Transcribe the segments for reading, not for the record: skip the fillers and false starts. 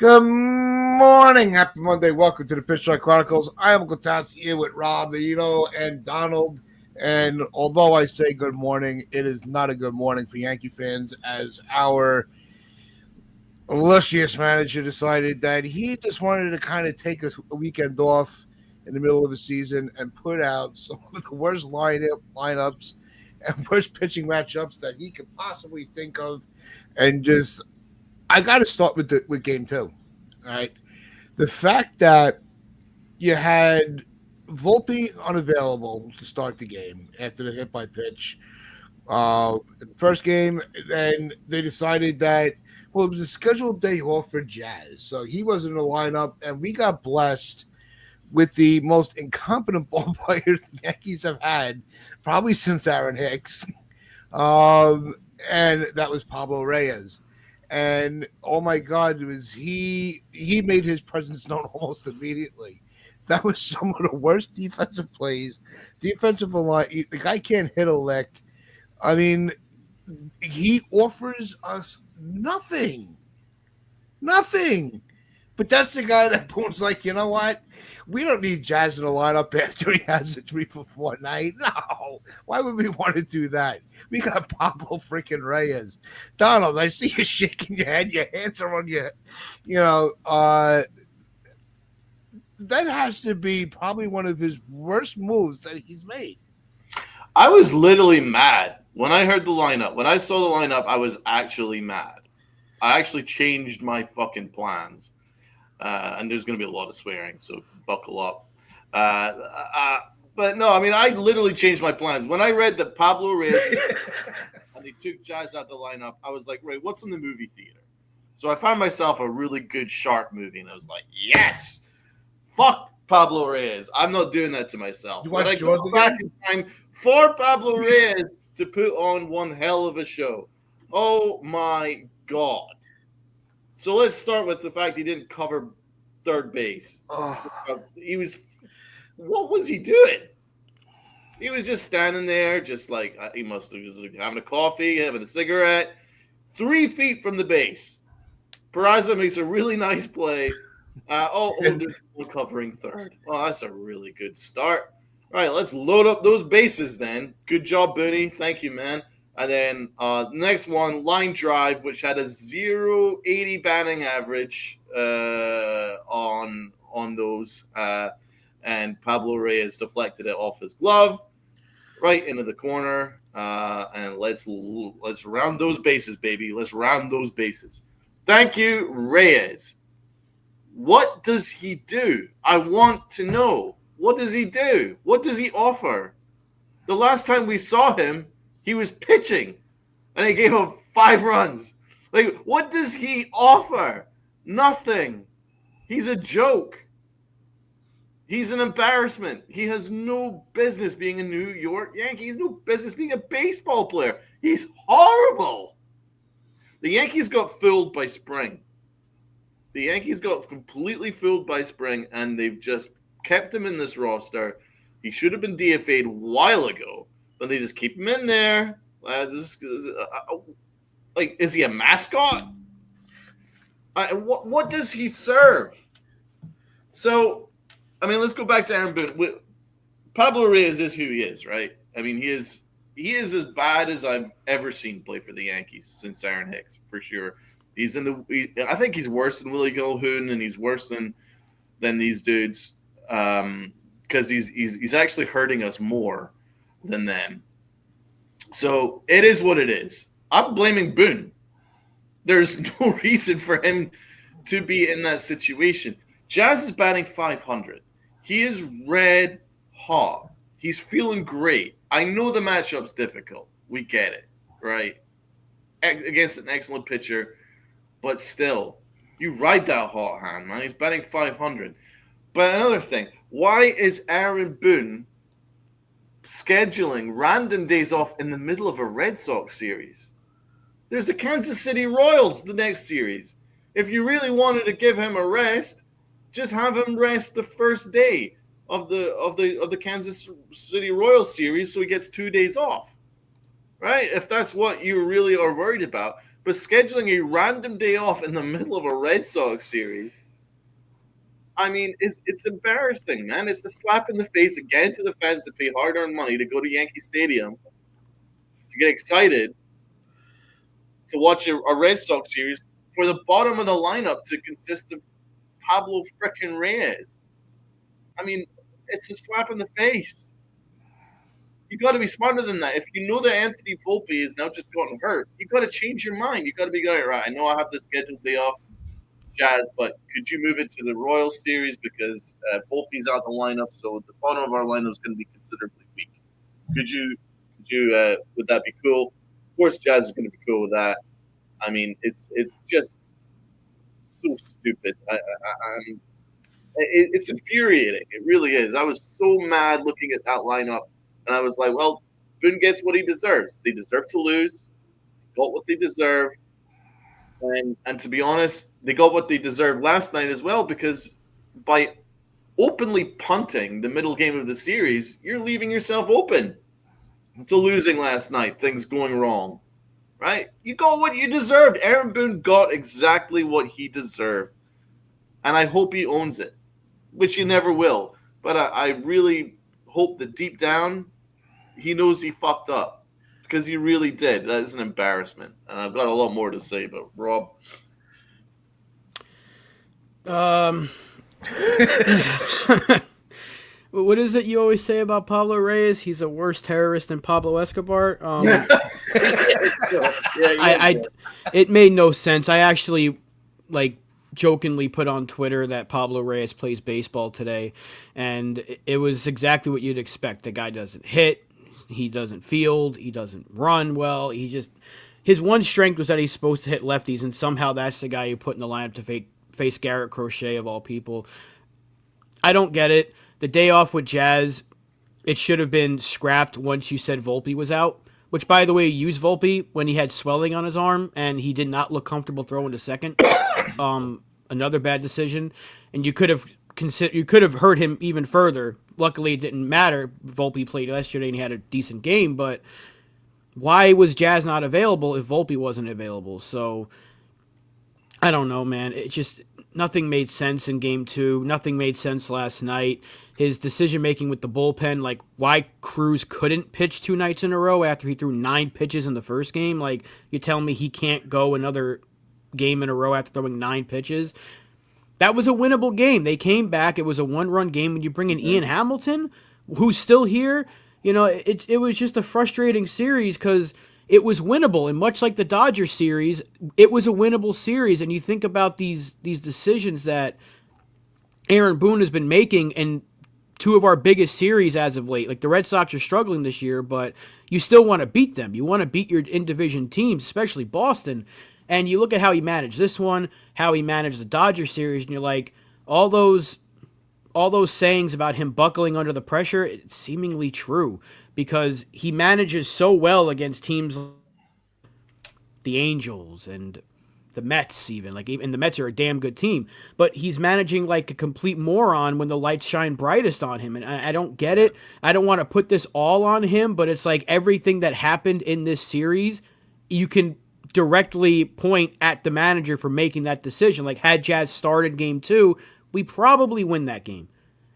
Good morning, happy Monday. Welcome to the Pitch Strike Chronicles. I am Uncle Tats here with Rob, and Donald. And although I say good morning, it is not a good morning for Yankee fans, as our illustrious manager decided that he just wanted to kind of take a weekend off in the middle of the season and put out some of the worst lineups and worst pitching matchups that he could possibly think of, and just I got to start with game two. All right, the fact that you had Volpe unavailable to start the game after the hit by pitch. First game, and they decided that it was a scheduled day off for Jazz, so he wasn't in the lineup, and we got blessed with the most incompetent ball player the Yankees have had probably since Aaron Hicks, and that was Pablo Reyes. And oh my God, he made his presence known almost immediately. That was some of the worst defensive plays. Defensive line, the guy can't hit a lick. I mean, he offers us nothing. But that's the guy that Boone's like, you know what? We don't need Jazz in the lineup after he has a 3-for-4 night. No. Why would we want to do that? We got Pablo freaking Reyes. Donald, I see you shaking your head. Your hands are on your, that has to be probably one of his worst moves that he's made. I was literally mad when I heard the lineup. When I saw the lineup, I was actually mad. I actually changed my fucking plans. And there's going to be a lot of swearing, so buckle up. But no, I mean, I literally changed my plans. When I read that Pablo Reyes and they took Jazz out the lineup, I was like, Ray, what's in the movie theater? So I found myself a really good shark movie, and I was like, yes! Fuck Pablo Reyes. I'm not doing that to myself. You want I go back in time for Pablo Reyes to put on one hell of a show. Oh, my God. So let's start with the fact he didn't cover third base. Oh. What was he doing? He was just standing there, just like he must have was having a coffee, having a cigarette, 3 feet from the base. Peraza makes a really nice play. There's one covering third. Oh, that's a really good start. All right, let's load up those bases then. Good job, Boone. Thank you, man. And then next one, line drive, which had a 0.80 batting average on those. And Pablo Reyes deflected it off his glove right into the corner. And let's round those bases, baby. Let's round those bases. Thank you, Reyes. What does he do? I want to know. What does he do? What does he offer? The last time we saw him, he was pitching, and he gave up 5 runs. Like, what does he offer? Nothing. He's a joke. He's an embarrassment. He has no business being a New York Yankee. He's no business being a baseball player. He's horrible. The Yankees got fooled by spring. The Yankees got completely fooled by spring, and they've just kept him in this roster. He should have been DFA'd a while ago. But they just keep him in there. Is he a mascot? What does he serve? So, I mean, let's go back to Aaron Boone. Pablo Reyes is who he is, right? I mean, he is as bad as I've ever seen play for the Yankees since Aaron Hicks, for sure. I think he's worse than Willie Calhoun, and he's worse than these dudes because he's actually hurting us more than them. So it is what it is. I'm blaming Boone. There's no reason for him to be in that situation. Jazz is batting 500. He is red hot. He's feeling great. I know the matchup's difficult. We get it, right? Against an excellent pitcher. But still, you ride that hot hand, man. He's batting 500. But another thing, why is Aaron Boone scheduling random days off in the middle of a Red Sox series? There's the Kansas City Royals the next series. If you really wanted to give him a rest, just have him rest the first day of the Kansas City Royals series so he gets 2 days off. Right? If that's what you really are worried about. but scheduling a random day off in the middle of a Red Sox series, I mean, it's embarrassing, man. It's a slap in the face again to the fans that pay hard-earned money to go to Yankee Stadium to get excited to watch a Red Sox series for the bottom of the lineup to consist of Pablo frickin' Reyes. I mean, it's a slap in the face. You got to be smarter than that. If you know that Anthony Volpe is now just gotten hurt, you got to change your mind. You got to be like, right, I know I have this scheduled day off, Jazz, but could you move it to the Royals series because Volpe's out the lineup, so the bottom of our lineup is going to be considerably weak. Would that be cool? Of course, Jazz is going to be cool with that. I mean, it's just so stupid. It's infuriating. It really is. I was so mad looking at that lineup, and I was like, well, Boone gets what he deserves. They deserve to lose. They got what they deserve. And to be honest, they got what they deserved last night as well, because by openly punting the middle game of the series, you're leaving yourself open to losing last night, things going wrong. Right? You got what you deserved. Aaron Boone got exactly what he deserved. And I hope he owns it, which he never will. But I really hope that deep down he knows he fucked up, because he really did. That is an embarrassment. And I've got a lot more to say, but Rob. What is it you always say about Pablo Reyes? He's a worse terrorist than Pablo Escobar. It made no sense. I actually jokingly put on Twitter that Pablo Reyes plays baseball today, and it was exactly what you'd expect. The guy doesn't hit, he doesn't field, he doesn't run well. His one strength was that he's supposed to hit lefties, and somehow that's the guy you put in the lineup to face Garrett Crochet of all people. I don't get it. The day off with Jazz, it should have been scrapped once you said Volpe was out, which, by the way, used Volpe when he had swelling on his arm and he did not look comfortable throwing to second. Another bad decision. And you could have hurt him even further. Luckily, it didn't matter. Volpe played yesterday and he had a decent game, but why was Jazz not available if Volpe wasn't available? So, I don't know, man. It just, nothing made sense in game 2. Nothing made sense last night. His decision-making with the bullpen, why Cruz couldn't pitch 2 nights in a row after he threw 9 pitches in the first game. You're telling me he can't go another game in a row after throwing 9 pitches? That was a winnable game. They came back. It was a 1-run game. When you bring in Ian Hamilton, who's still here, it was just a frustrating series because it was winnable. And much like the Dodgers series, it was a winnable series. And you think about these decisions that Aaron Boone has been making in 2 of our biggest series as of late. The Red Sox are struggling this year, but you still want to beat them. You want to beat your in-division teams, especially Boston. And you look at how he managed this one, how he managed the Dodgers series, and you're like, all those sayings about him buckling under the pressure, it's seemingly true because he manages so well against teams like the Angels and the Mets even. And the Mets are a damn good team, but he's managing like a complete moron when the lights shine brightest on him. And I don't get it. I don't want to put this all on him, but it's like everything that happened in this series, you can directly point at the manager for making that decision. Had Jazz started game 2, we probably win that game.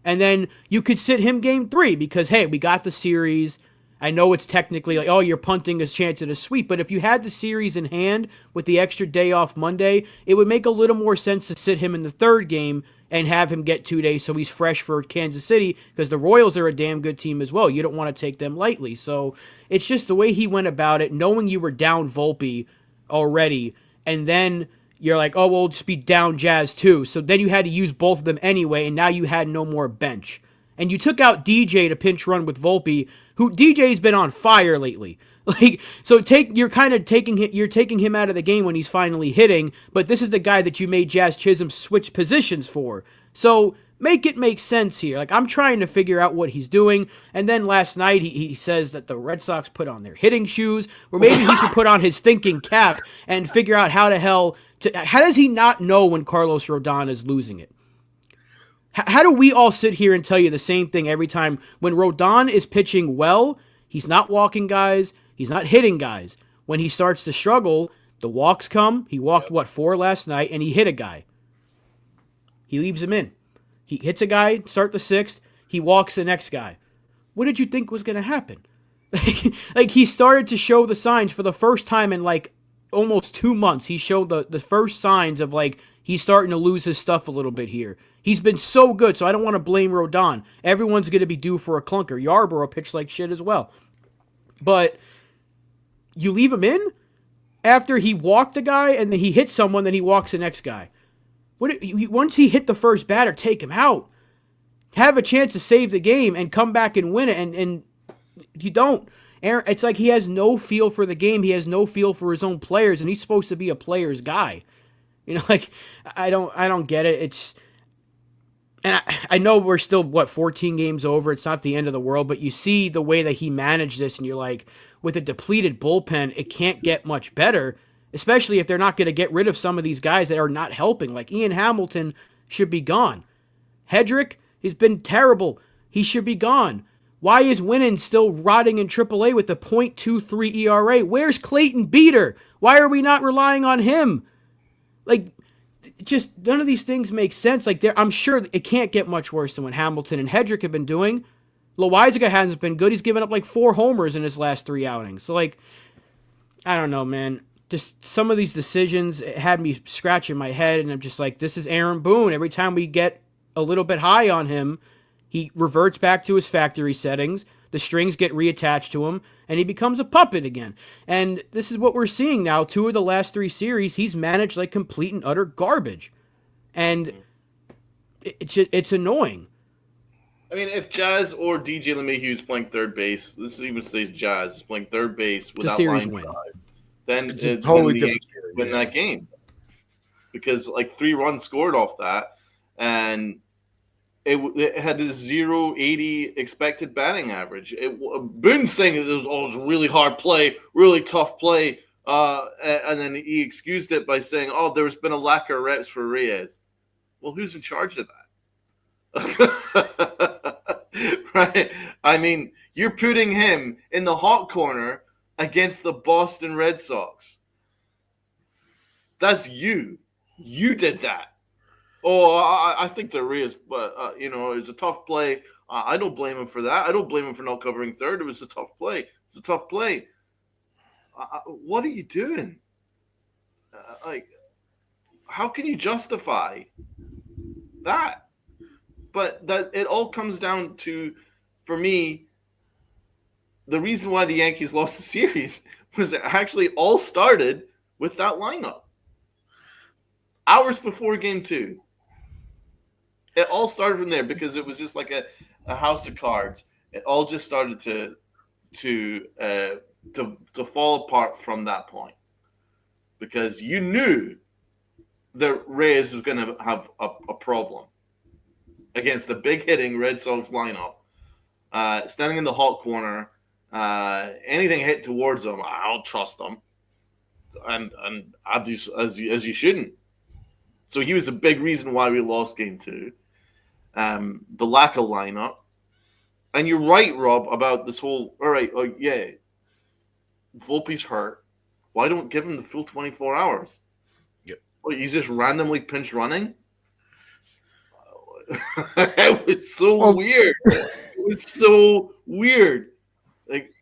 And then you could sit him game 3 because, hey, we got the series. I know it's technically you're punting a chance at a sweep, but if you had the series in hand with the extra day off Monday, it would make a little more sense to sit him in the 3rd game and have him get 2 days so he's fresh for Kansas City, because the Royals are a damn good team as well. You don't want to take them lightly. So it's just the way he went about it, knowing you were down Volpe already, and then you're like, oh, we'll just be down Jazz too. So then you had to use both of them anyway, and now you had no more bench. And you took out DJ to pinch run with Volpe, who DJ's been on fire lately. You're taking him out of the game when he's finally hitting, but this is the guy that you made Jazz Chisholm switch positions for. So make it make sense here. I'm trying to figure out what he's doing. And then last night he says that the Red Sox put on their hitting shoes, or maybe he should put on his thinking cap and figure out how does he not know when Carlos Rodon is losing it? How do we all sit here and tell you the same thing every time? When Rodon is pitching well, he's not walking guys, he's not hitting guys. When he starts to struggle, The walks come. He walked, 4 last night, and he hit a guy. He leaves him in. He hits a guy, start the 6th. He walks the next guy. What did you think was going to happen? Like, he started to show the signs for the first time in, like, almost 2 months. He showed the first signs of, like, he's starting to lose his stuff a little bit here. He's been so good, so I don't want to blame Rodon. Everyone's going to be due for a clunker. Yarborough pitched like shit as well. But you leave him in after he walked the guy and then he hit someone, then he walks the next guy. Once he hit the first batter, take him out. Have a chance to save the game and come back and win it, and you don't. Aaron, it's like he has no feel for the game. He has no feel for his own players, and he's supposed to be a player's guy. You know, like I don't get it. It's, and I know we're still 14 games over. It's not the end of the world, but you see the way that he managed this, and you're like, with a depleted bullpen, it can't get much better. Especially if they're not going to get rid of some of these guys that are not helping. Like Ian Hamilton should be gone. Hedrick has been terrible. He should be gone. Why is Winnan still rotting in AAA with the .23 ERA? Where's Clayton Beater? Why are we not relying on him? Like, just none of these things make sense. Like, I'm sure it can't get much worse than what Hamilton and Hedrick have been doing. Loizaga hasn't been good. He's given up like 4 homers in his last 3 outings. So, like, I don't know, man. Just some of these decisions had me scratching my head, and I'm just like, this is Aaron Boone. Every time we get a little bit high on him, he reverts back to his factory settings. The strings get reattached to him, and he becomes a puppet again. And this is what we're seeing now. 2 of the last 3 series, he's managed like complete and utter garbage. And it's annoying. I mean, if Jazz or DJ LeMahieu is playing third base, this even says Jazz is playing third base without series line win. drive, then It's totally the Yankees win that game, because like 3 runs scored off that, and it had this 0.80 expected batting average. Boone saying it was a really hard play, really tough play, and then he excused it by saying, "Oh, there's been a lack of reps for Reyes." Well, who's in charge of that? Right? I mean, you're putting him in the hot corner against the Boston Red Sox. That's you. You did that. Oh, I think there is, but it's a tough play. I don't blame him for that. I don't blame him for not covering third. It was a tough play. It's a tough play. What are you doing? How can you justify that? But that it all comes down to, for me, the reason why the Yankees lost the series was it actually all started with that lineup. Hours before game 2. It all started from there, because it was just like a house of cards. It all just started to fall apart from that point, because you knew that Reyes was going to have a problem against the big hitting Red Sox lineup, standing in the hot corner. Anything hit towards them, I'll trust them, and as you shouldn't. So he was a big reason why we lost game 2. The lack of lineup. And you're right, Rob, about this whole, all right, Volpe's hurt. Why don't give him the full 24 hours? Yep. Well, he's just randomly pinch running? It was so weird. It was so weird. Like,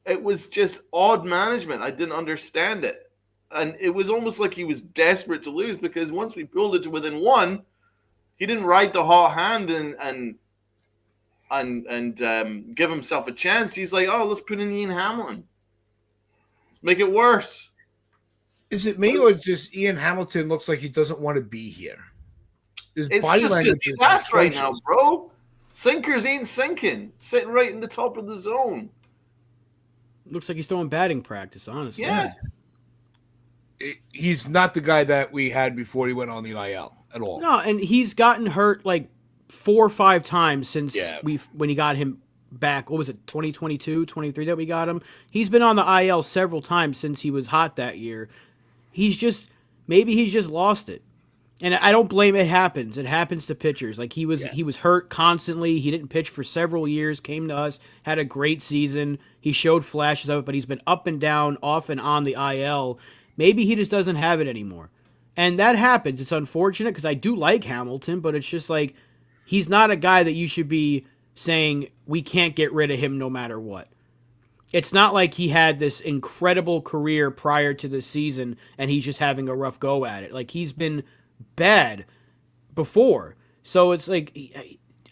it was just odd management. I didn't understand it. And it was almost like he was desperate to lose, because once we pulled it to within 1, he didn't ride the hot hand and give himself a chance. He's like, oh, let's put in Ian Hamilton. Let's make it worse. Is it me, or just Ian Hamilton looks like he doesn't want to be here? His It's body just language because he's is fast right now, atrocious. bro. Sinkers ain't sinking. Sitting right in the top of the zone. Looks like he's throwing batting practice, honestly. Yeah. He's not the guy that we had before he went on the IL at all. No, and he's gotten hurt like 4 or 5 times since Yeah. when he got him back. What was it, 2022, 23 that we got him? He's been on the IL several times since he was hot that year. Maybe he's just lost it. And I don't blame it. It happens. It happens to pitchers. Like he was hurt constantly. He didn't pitch for several years, came to us, had a great season. He showed flashes of it, but he's been up and down, off and on the IL. Maybe he just doesn't have it anymore. And that happens. It's unfortunate because I do like Hamilton, but it's just like he's not a guy that you should be saying we can't get rid of him no matter what. It's not like he had this incredible career prior to the season and he's just having a rough go at it. Like he's been bad before. So it's like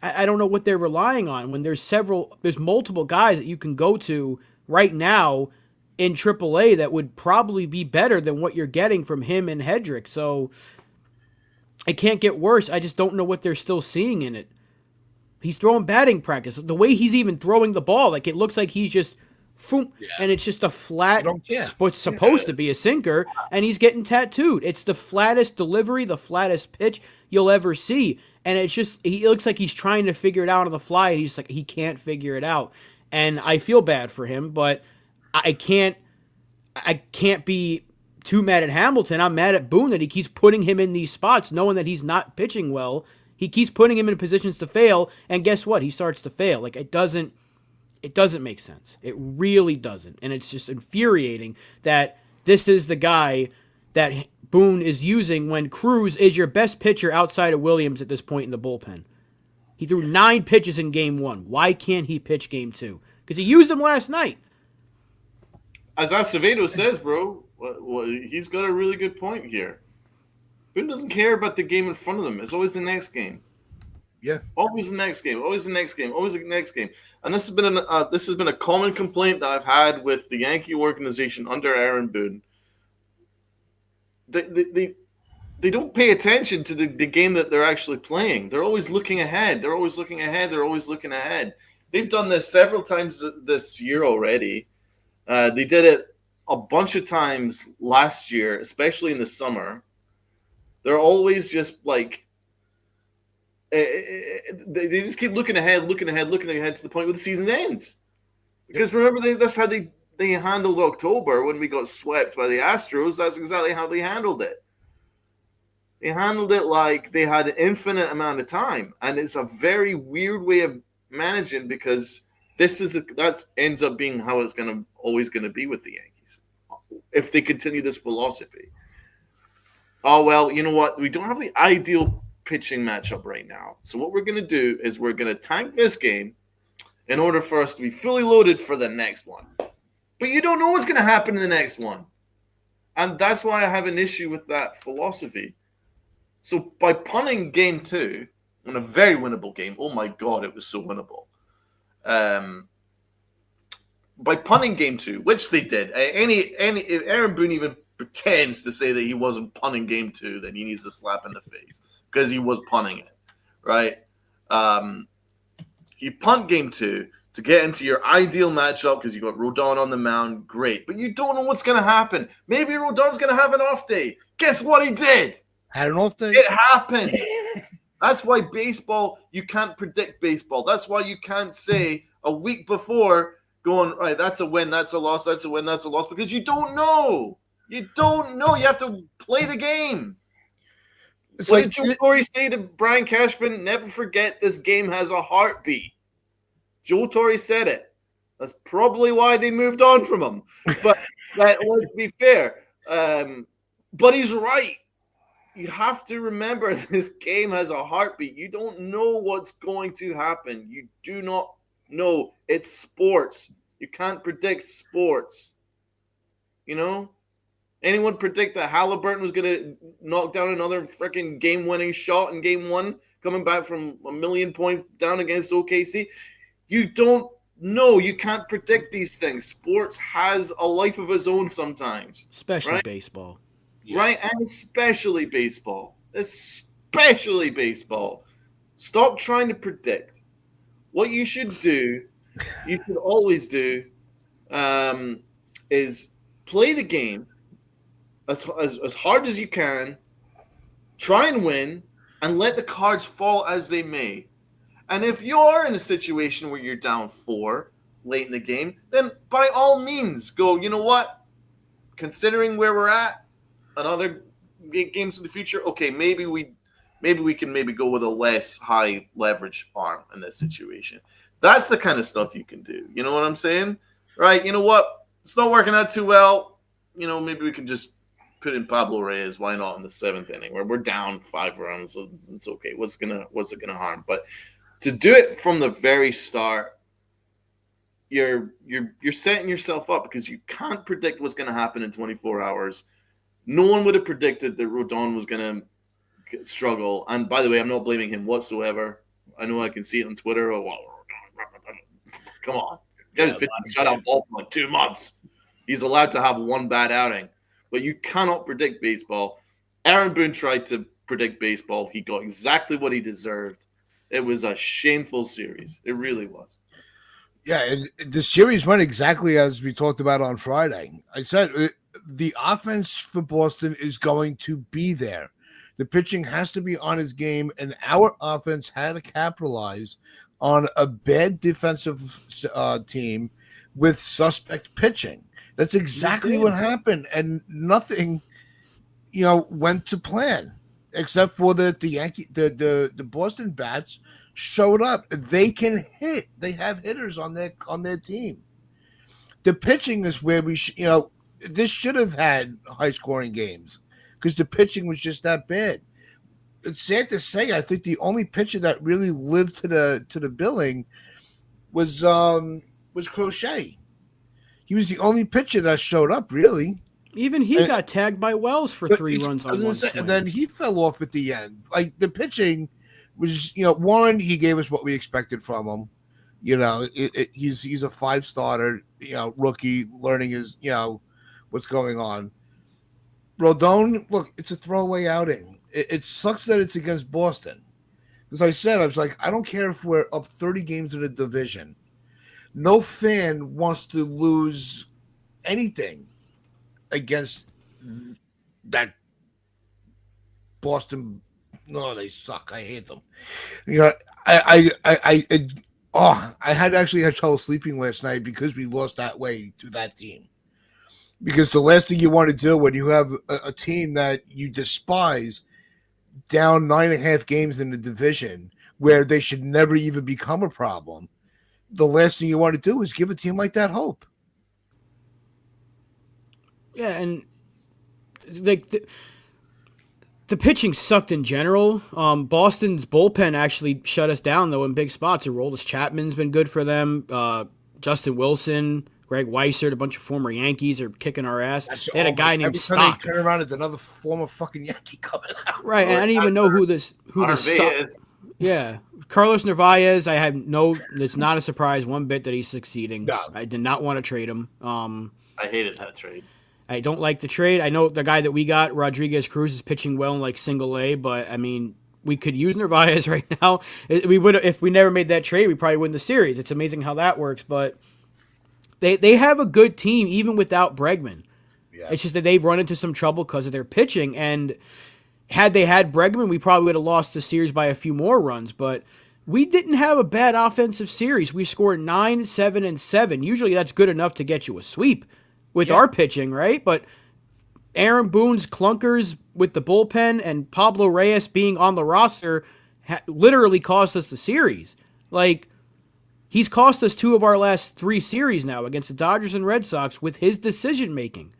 I don't know what they're relying on when there's multiple guys that you can go to right now in AAA that would probably be better than what you're getting from him and Hedrick. So it can't get worse. I just don't know what they're still seeing in it. He's throwing batting practice. The way he's even throwing the ball, like it looks like he's just and it's just a flat, what's supposed to be a sinker, and he's getting tattooed. It's the flattest delivery, the flattest pitch you'll ever see. And it's just, he looks like he's trying to figure it out on the fly, and he's like, he can't figure it out. And I feel bad for him, but I can't be too mad at Hamilton. I'm mad at Boone that he keeps putting him in these spots, knowing that he's not pitching well. He keeps putting him in positions to fail, and guess what? He starts to fail. Like, it doesn't make sense. It really doesn't. And it's just infuriating that this is the guy that Boone is using when Cruz is your best pitcher outside of Williams at this point in the bullpen. He threw 9 pitches in game 1. Why can't he pitch game 2? Because he used them last night. As Acevedo says, bro, well, he's got a really good point here. Boone doesn't care about the game in front of them. It's always the next game. Yeah, always the next game, always the next game, always the next game. And this has been a common complaint that I've had with the Yankee organization under Aaron Boone. They don't pay attention to the game that they're actually playing. They're always looking ahead. They're always looking ahead. They've done this several times this year already. They did it a bunch of times last year, especially in the summer. They're always just like, they just keep looking ahead to the point where the season ends. Because remember, that's how they handled October when we got swept by the Astros. That's exactly how they handled it. They handled it like they had an infinite amount of time, and it's a very weird way of managing because that ends up being how it's always going to be with the Yankees if they continue this philosophy. Oh well, you know what? We don't have the ideal pitching matchup right now. So what we're going to do is we're going to tank this game in order for us to be fully loaded for the next one. But you don't know what's going to happen in the next one. And that's why I have an issue with that philosophy. So by punting game 2 on a very winnable game, oh my God, it was so winnable. By punting game 2, which they did, if Aaron Boone even pretends to say that he wasn't punting game 2, then he needs a slap in the face. Because he was punting it, right? You punt game 2 to get into your ideal matchup because you got Rodon on the mound, great. But you don't know what's going to happen. Maybe Rodon's going to have an off day. Guess what he did? Had an off day? It happened. That's why baseball, you can't predict baseball. That's why you can't say a week before going, right, that's a win, that's a loss, that's a win, that's a loss, because you don't know. You don't know. You have to play the game. What did Joe Torre say to Brian Cashman? Never forget this game has a heartbeat. Joe Torre said it. That's probably why they moved on from him. But let's be fair. But he's right. You have to remember this game has a heartbeat. You don't know what's going to happen. You do not know. It's sports. You can't predict sports. You know? Anyone predict that Halliburton was going to knock down another freaking game-winning shot in game 1, coming back from 1,000,000 points down against OKC? You don't know. You can't predict these things. Sports has a life of its own sometimes. Especially baseball. Right? And especially baseball. Especially baseball. Stop trying to predict. What you should do, you should always do, is play the game as hard as you can, try and win, and let the cards fall as they may. And if you are in a situation where you're down 4 late in the game, then by all means go, you know what? Considering where we're at, another games in the future, okay, maybe we can go with a less high leverage arm in this situation. That's the kind of stuff you can do. You know what I'm saying? Right? You know what? It's not working out too well. You know, maybe we can just put in Pablo Reyes. Why not in the 7th inning? We're down 5 runs. So it's okay. What's it gonna harm? But to do it from the very start, you're setting yourself up because you can't predict what's gonna happen in 24 hours. No one would have predicted that Rodon was gonna struggle. And by the way, I'm not blaming him whatsoever. I know I can see it on Twitter. Oh, well, come on. The guy's pitching shutout ball for like 2 months. He's allowed to have one bad outing. But you cannot predict baseball. Aaron Boone tried to predict baseball. He got exactly what he deserved. It was a shameful series. It really was. Yeah, and the series went exactly as we talked about on Friday. I said the offense for Boston is going to be there. The pitching has to be on his game, and our offense had to capitalize on a bad defensive team with suspect pitching. That's exactly what happened, and nothing, went to plan, except for the Boston bats showed up. They can hit. They have hitters on their team. The pitching is where this should have had high scoring games because the pitching was just that bad. It's sad to say, I think the only pitcher that really lived to the billing was Crochet. He was the only pitcher that showed up, really. Even he got tagged by Wells for 3 runs on one swing. And then he fell off at the end. Like, the pitching was, Warren, he gave us what we expected from him. He's a 5-starter, rookie, learning his, what's going on. Rodon, look, it's a throwaway outing. It sucks that it's against Boston. As I said, I was like, I don't care if we're up 30 games in a division. No fan wants to lose anything against that Boston. No, they suck. I hate them. I had actually had trouble sleeping last night because we lost that way to that team. Because the last thing you want to do when you have a team that you despise down 9.5 games in the division where they should never even become a problem, the last thing you want to do is give a team like that hope. Yeah, and like the pitching sucked in general. Boston's bullpen actually shut us down, though, in big spots. Aroldis Chapman's been good for them. Justin Wilson, Greg Weissert, a bunch of former Yankees are kicking our ass. They had a guy named Stock. Turn around, it's another former fucking Yankee coming out. Right, and I didn't even know who this Stock is. Yeah, Carlos Narvaez. It's not a surprise one bit that he's succeeding. No. I did not want to trade him. I hated that trade. I don't like the trade. I know the guy that we got, Rodriguez Cruz, is pitching well in like single A, but I mean, we could use Narvaez right now. We would, if we never made that trade, we probably win the series. It's amazing how that works, but they have a good team even without Bregman. Yeah. It's just that they've run into some trouble because of their pitching, and had they had Bregman, we probably would have lost the series by a few more runs, but we didn't have a bad offensive series. We scored 9, 7, and 7. Usually that's good enough to get you a sweep with our pitching, right? But Aaron Boone's clunkers with the bullpen and Pablo Reyes being on the roster literally cost us the series. Like, he's cost us 2 of our last 3 series now against the Dodgers and Red Sox with his decision making.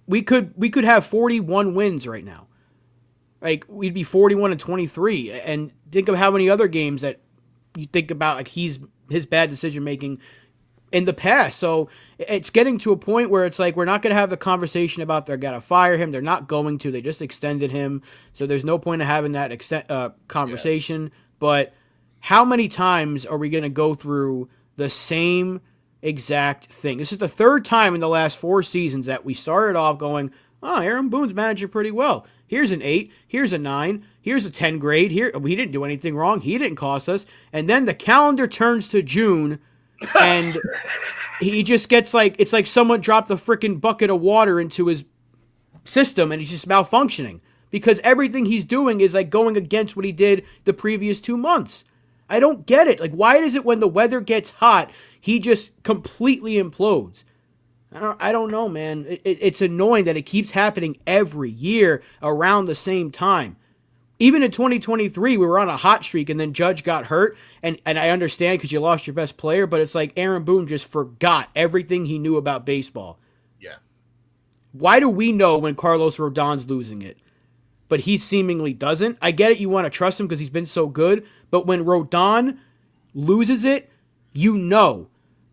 We could have 41 wins right now. Like, we'd be 41-23, and think of how many other games that you think about, like, his bad decision making in the past. So it's getting to a point where it's like we're not going to have the conversation about they're going to fire him. They're not going to. They just extended him, so there's no point of having that conversation. Yeah. But how many times are we going to go through the same exact thing? This is the 3rd time in the last 4 seasons that we started off going, oh, Aaron Boone's managing pretty well. Here's an 8. Here's a 9. Here's a 10 grade. Here, we didn't do anything wrong. He didn't cost us. And then the calendar turns to June, and he just gets like, it's like someone dropped a freaking bucket of water into his system, and he's just malfunctioning because everything he's doing is like going against what he did the previous 2 months. I don't get it. Like, why is it when the weather gets hot, he just completely implodes? I don't know, man. It's annoying that it keeps happening every year around the same time. Even in 2023, we were on a hot streak, and then Judge got hurt, and I understand because you lost your best player, but it's like Aaron Boone just forgot everything he knew about baseball. Yeah. Why do we know when Carlos Rodon's losing it, but he seemingly doesn't? I get it. You want to trust him because he's been so good, but when Rodon loses it, you know,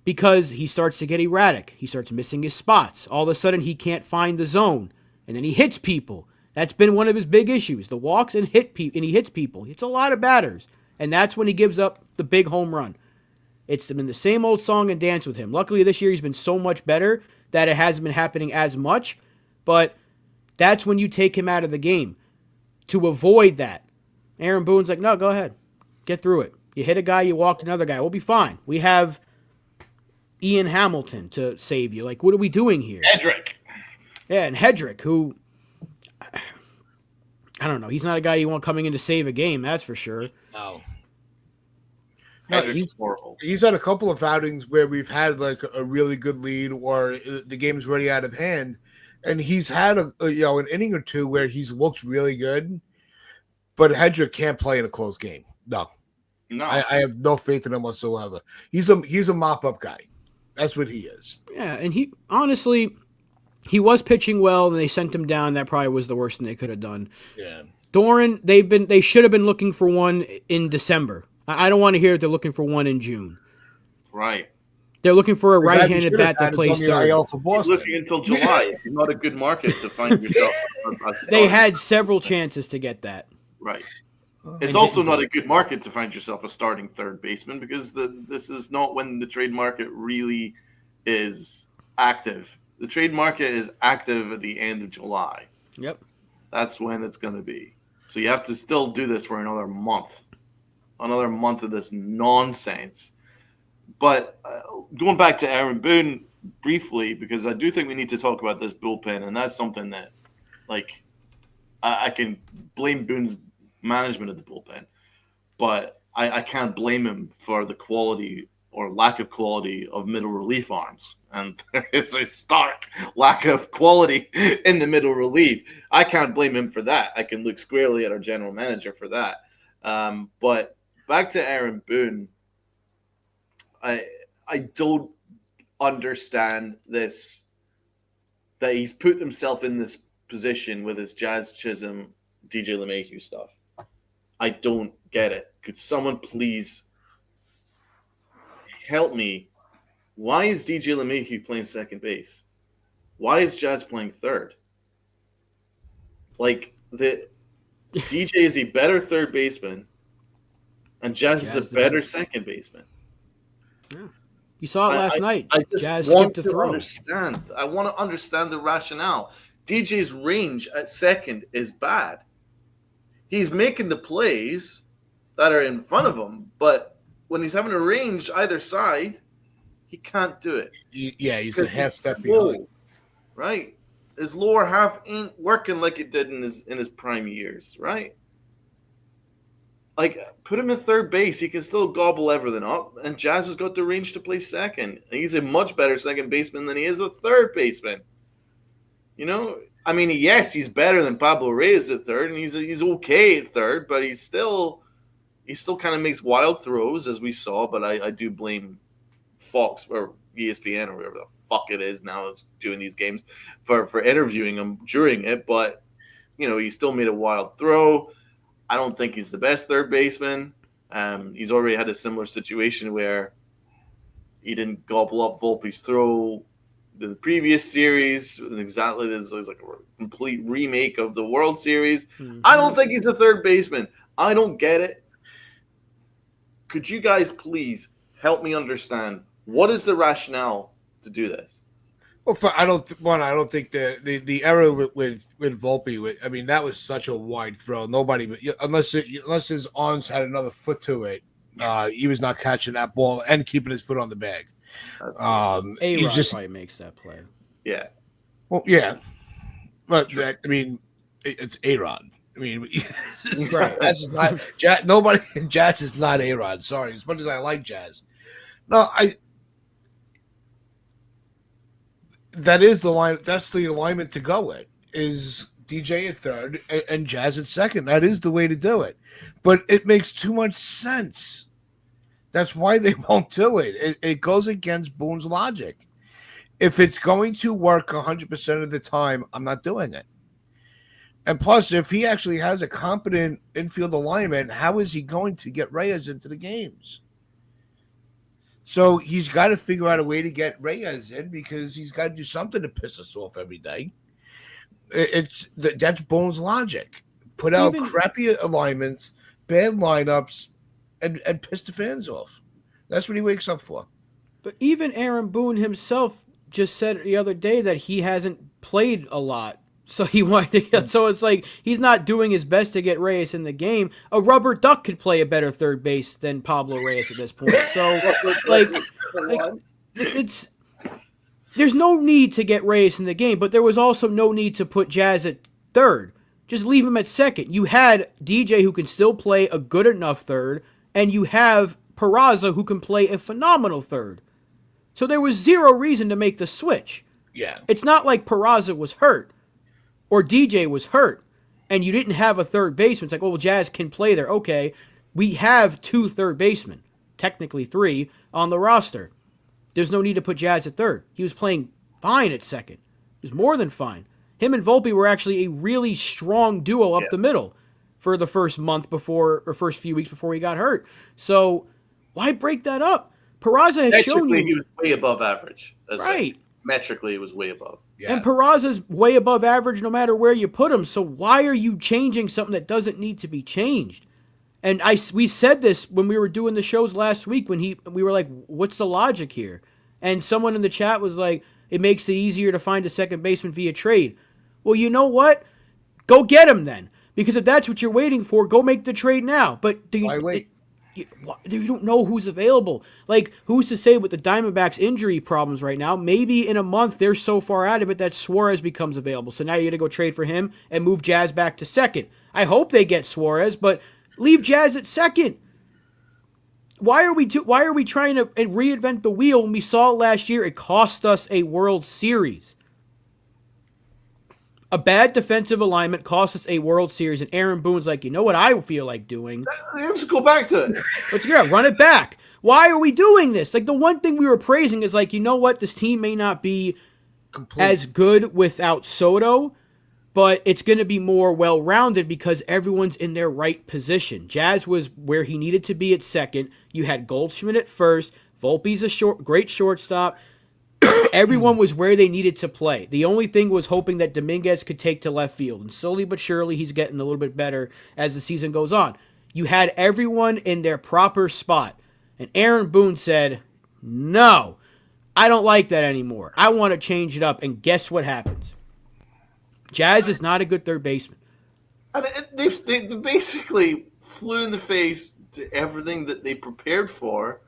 because he starts to get erratic. He starts missing his spots. All of a sudden, he can't find the zone, and then he hits people. That's been one of his big issues: the walks and he hits people. It's a lot of batters, and that's when he gives up the big home run. It's been the same old song and dance with him. Luckily, this year he's been so much better that it hasn't been happening as much, but that's when you take him out of the game to avoid that. Aaron Boone's like, no, go ahead. Get through it. You hit a guy, you walk another guy. We'll be fine. We have Ian Hamilton to save you. Like, what are we doing here? Hedrick. Yeah, and Hedrick, who, I don't know. He's not a guy you want coming in to save a game, that's for sure. No. Hedrick's horrible. He's had a couple of outings where we've had like a really good lead or the game's already out of hand. And he's had an inning or two where he's looked really good, but Hedrick can't play in a close game. No. I have no faith in him whatsoever. He's a mop-up guy. That's what he is. Yeah, and he honestly, he was pitching well, and they sent him down. That probably was the worst thing they could have done. Yeah. Doran, they should have been looking for one in December. I don't want to hear that they're looking for one in June. Right. They're looking for a right-handed bat that plays third. He's looking until July. It's not a good market to find yourself. They had several chances to get that. Right. It's also not a good market to find yourself a starting third baseman because this is not when the trade market really is active. The trade market is active at the end of July. Yep. That's when it's going to be. So you have to still do this for another month. Another month of this nonsense. But going back to Aaron Boone briefly, because I do think we need to talk about this bullpen, and that's something that, like, I can blame Boone's management of the bullpen, but I can't blame him for the quality or lack of quality of middle relief arms. And there is a stark lack of quality in the middle relief. I can't blame him for that. I can look squarely at our general manager for that. But back to Aaron Boone, I don't understand this, that he's put himself in this position with his Jazz Chisholm, DJ LeMahieu stuff. I don't get it. Could someone please help me? Why is DJ LeMahieu playing second base? Why is Jazz playing third? Like, the DJ is a better third baseman, and Jazz is a better second baseman. Yeah. You saw it last night. I just Jazz want skipped the to throw. understand. I want to understand the rationale. DJ's range at second is bad. He's making the plays that are in front of him, but when he's having a range either side, he can't do it. Yeah, he's a half step behind. Right? His lower half ain't working like it did in his prime years, right? Like, put him in third base, he can still gobble everything up, and Jazz has got the range to play second. And he's a much better second baseman than he is a third baseman. You know, I mean, yes, he's better than Pablo Reyes at third, and he's okay at third, but he still kind of makes wild throws, as we saw. But I do blame Fox or ESPN or whatever the fuck it is now that's doing these games for interviewing him during it. But, you know, he still made a wild throw. I don't think he's the best third baseman. He's already had a similar situation where he didn't gobble up Volpe's throw the previous series. Exactly, this is like a complete remake of the World Series. Mm-hmm. I don't think he's a third baseman. I don't get it. Could you guys please help me understand what is the rationale to do this? Well, I don't think the error with Volpe. I mean, that was such a wide throw. Nobody, unless his arms had another foot to it, he was not catching that ball and keeping his foot on the bag. A-Rod just probably makes that play. Yeah. Well, yeah, but sure. I mean, it's A-Rod. I mean, right. Jazz is not Jazz. Nobody. Jazz is not A-Rod. Sorry, as much as I like Jazz. No, that is the line. That's the alignment to go with. Is DJ at third and Jazz at second. That is the way to do it. But it makes too much sense. That's why they won't do it. It goes against Boone's logic. If it's going to work 100% of the time, I'm not doing it. And plus, if he actually has a competent infield alignment, how is he going to get Reyes into the games? So he's got to figure out a way to get Reyes in because he's got to do something to piss us off every day. That's Boone's logic. Put out crappy alignments, bad lineups, and piss the fans off. That's what he wakes up for. But even Aaron Boone himself just said the other day that he hasn't played a lot. So he wanted to get, so it's like he's not doing his best to get Reyes in the game. A rubber duck could play a better third base than Pablo Reyes at this point. So like it's there's no need to get Reyes in the game, but there was also no need to put Jazz at third. Just leave him at second. You had DJ who can still play a good enough third, and you have Peraza who can play a phenomenal third. So there was zero reason to make the switch. Yeah. It's not like Peraza was hurt or DJ was hurt and you didn't have a third baseman. It's like, oh, well, Jazz can play there. Okay, we have 2 third basemen, technically 3, on the roster. There's no need to put Jazz at third. He was playing fine at second. He was more than fine. Him and Volpe were actually a really strong duo up the middle for the first month before, or first few weeks before he got hurt. So why break that up? Peraza has shown you he was way above average. Right. Metrically, it was way above. Yeah. And Peraza's way above average no matter where you put him. So why are you changing something that doesn't need to be changed? And we said this when we were doing the shows last week when we were like, what's the logic here? And someone in the chat was like, it makes it easier to find a second baseman via trade. Well, you know what? Go get him then. Because if that's what you're waiting for, go make the trade now. But why wait? You don't know who's available. Like, who's to say with the Diamondbacks' injury problems right now, maybe in a month they're so far out of it that Suarez becomes available. So now you got to go trade for him and move Jazz back to second. I hope they get Suarez, but leave Jazz at second. Why are we trying to reinvent the wheel when we saw it last year? It cost us a World Series. A bad defensive alignment cost us a World Series, and Aaron Boone's like, you know what I feel like doing? Let's go back to it. Let's run it back. Why are we doing this? Like, the one thing we were praising is like, you know what? This team may not be as good without Soto, but it's going to be more well-rounded because everyone's in their right position. Jazz was where he needed to be at second. You had Goldschmidt at first. Volpe's a great shortstop. Everyone was where they needed to play. The only thing was hoping that Dominguez could take to left field. And slowly but surely, he's getting a little bit better as the season goes on. You had everyone in their proper spot. And Aaron Boone said, no, I don't like that anymore. I want to change it up. And guess what happens? Jazz is not a good third baseman. I mean, they basically flew in the face to everything that they prepared for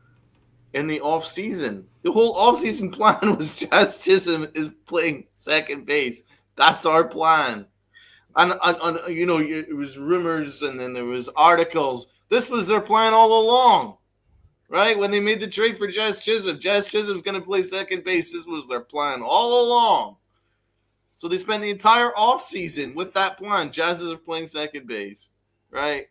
in the offseason. The whole offseason plan was Jazz Chisholm is playing second base. That's our plan. And you know, it was rumors and then there was articles. This was their plan all along, right? When they made the trade for Jazz Chisholm's going to play second base. This was their plan all along. So they spent the entire offseason with that plan. Jazzes are playing second base, right?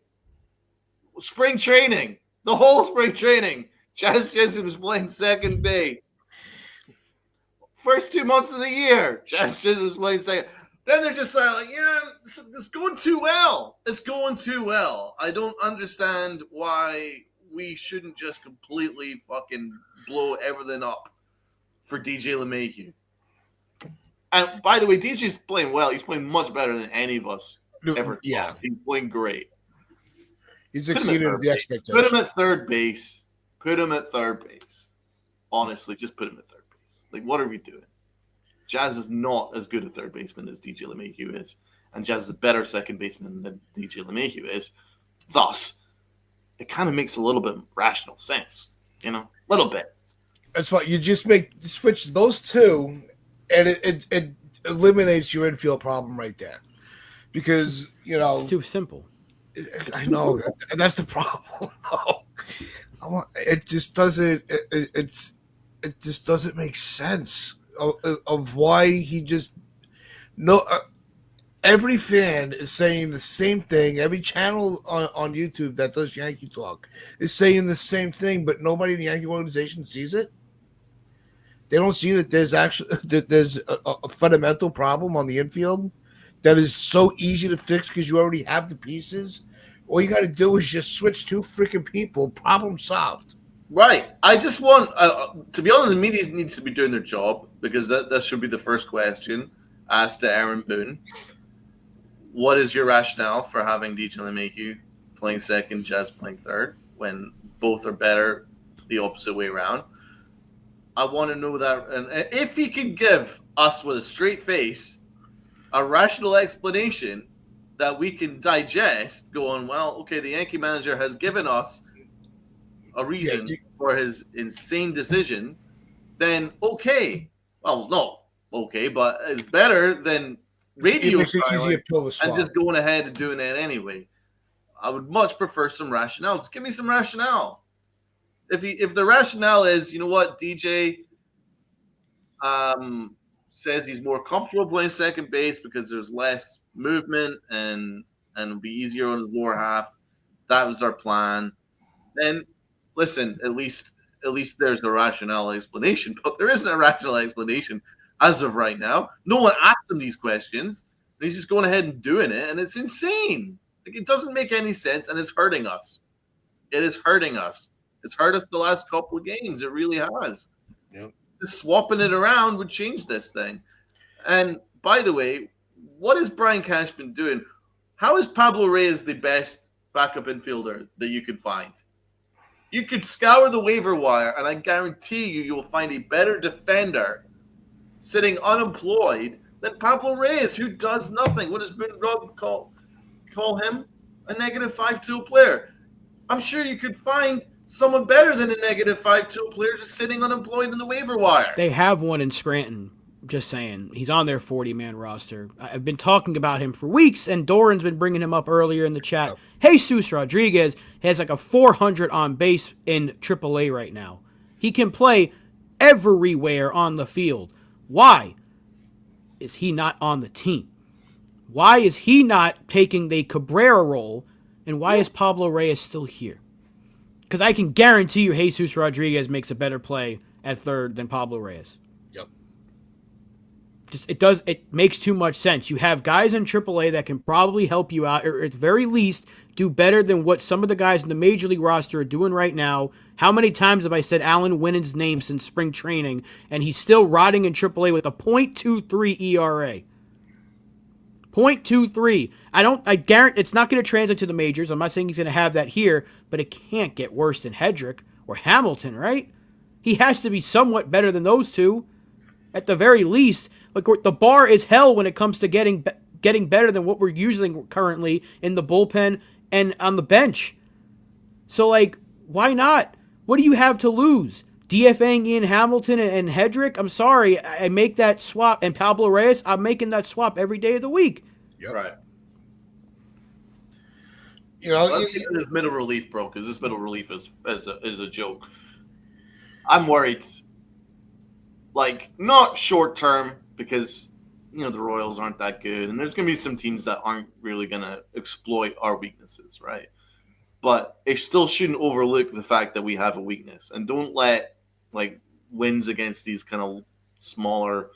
Spring training, the whole spring training, Jazz Chisholm was playing second base. First 2 months of the year, Jazz Chisholm was playing second. Then they're just like, yeah, it's going too well. It's going too well. I don't understand why we shouldn't just completely fucking blow everything up for DJ LeMahieu. And by the way, DJ's playing well. He's playing much better than any of us ever thought. Yeah. He's playing great. He's exceeded the expectations. Put him at third base. Honestly, just put him at third base. Like, what are we doing? Jazz is not as good a third baseman as DJ LeMahieu is. And Jazz is a better second baseman than DJ LeMahieu is. Thus, it kind of makes a little bit of rational sense. You know? A little bit. That's why you just switch those two, and it eliminates your infield problem right there. Because, you know. It's too simple. I know. And that's the problem. No. It just doesn't. It just doesn't make sense of why he just no. Every fan is saying the same thing. Every channel on YouTube that does Yankee talk is saying the same thing, but nobody in the Yankee organization sees it. They don't see that there's a fundamental problem on the infield that is so easy to fix because you already have the pieces. All you got to do is just switch two freaking people. Problem solved. Right. I just want, to be honest, the media needs to be doing their job because that should be the first question asked to Aaron Boone. What is your rationale for having DJ LeMahieu playing second, Jazz playing third, when both are better the opposite way around? I want to know that. And if he can give us with a straight face a rational explanation that we can digest, going, well, okay, the Yankee manager has given us a reason for his insane decision, then okay. Well, no, okay, but it's better than radio It makes it easier pill to swallow. and just going ahead and doing it anyway. I would much prefer some rationale. Just give me some rationale. If the rationale is, you know what, DJ says he's more comfortable playing second base because there's less movement and it'll be easier on his lower half. That was our plan. Then listen, at least there's a rational explanation, but there isn't a rational explanation as of right now. No one asked him these questions. And he's just going ahead and doing it, and it's insane. Like, it doesn't make any sense, and it's hurting us. It is hurting us. It's hurt us the last couple of games. It really has. Yep. Just swapping it around would change this thing. And by the way, what has Brian Cash been doing? How is Pablo Reyes the best backup infielder that you could find? You could scour the waiver wire, and I guarantee you will find a better defender sitting unemployed than Pablo Reyes, who does nothing. What does Boone Rob call him? A negative 5-2 player. I'm sure you could find someone better than a negative 5-2 player just sitting unemployed in the waiver wire. They have one in Scranton. Just saying. He's on their 40-man roster. I've been talking about him for weeks, and Doran's been bringing him up earlier in the chat. Jesus Rodriguez has like a 400 on base in AAA right now. He can play everywhere on the field. Why is he not on the team? Why is he not taking the Cabrera role, and why is Pablo Reyes still here? Because I can guarantee you Jesus Rodriguez makes a better play at third than Pablo Reyes. Yep. It makes too much sense. You have guys in AAA that can probably help you out, or at the very least do better than what some of the guys in the Major League roster are doing right now. How many times have I said Alan Winnen's name since spring training, and he's still rotting in AAA with a .23 ERA? 0.23. I guarantee it's not going to translate to the majors. I'm not saying he's going to have that here, but it can't get worse than Hedrick or Hamilton, right? He has to be somewhat better than those two, at the very least. Like, the bar is hell when it comes to getting better than what we're using currently in the bullpen and on the bench. So, like, why not? What do you have to lose? DFAing Ian Hamilton and Hedrick? I'm sorry, I make that swap. And Pablo Reyes, I'm making that swap every day of the week. Yep. Right. You know, Let's get to this middle relief, bro, because this middle relief is a joke. I'm worried. Like, not short term, because, you know, the Royals aren't that good, and there's going to be some teams that aren't really going to exploit our weaknesses, right? But it still shouldn't overlook the fact that we have a weakness, and don't let, like, wins against these kind of smaller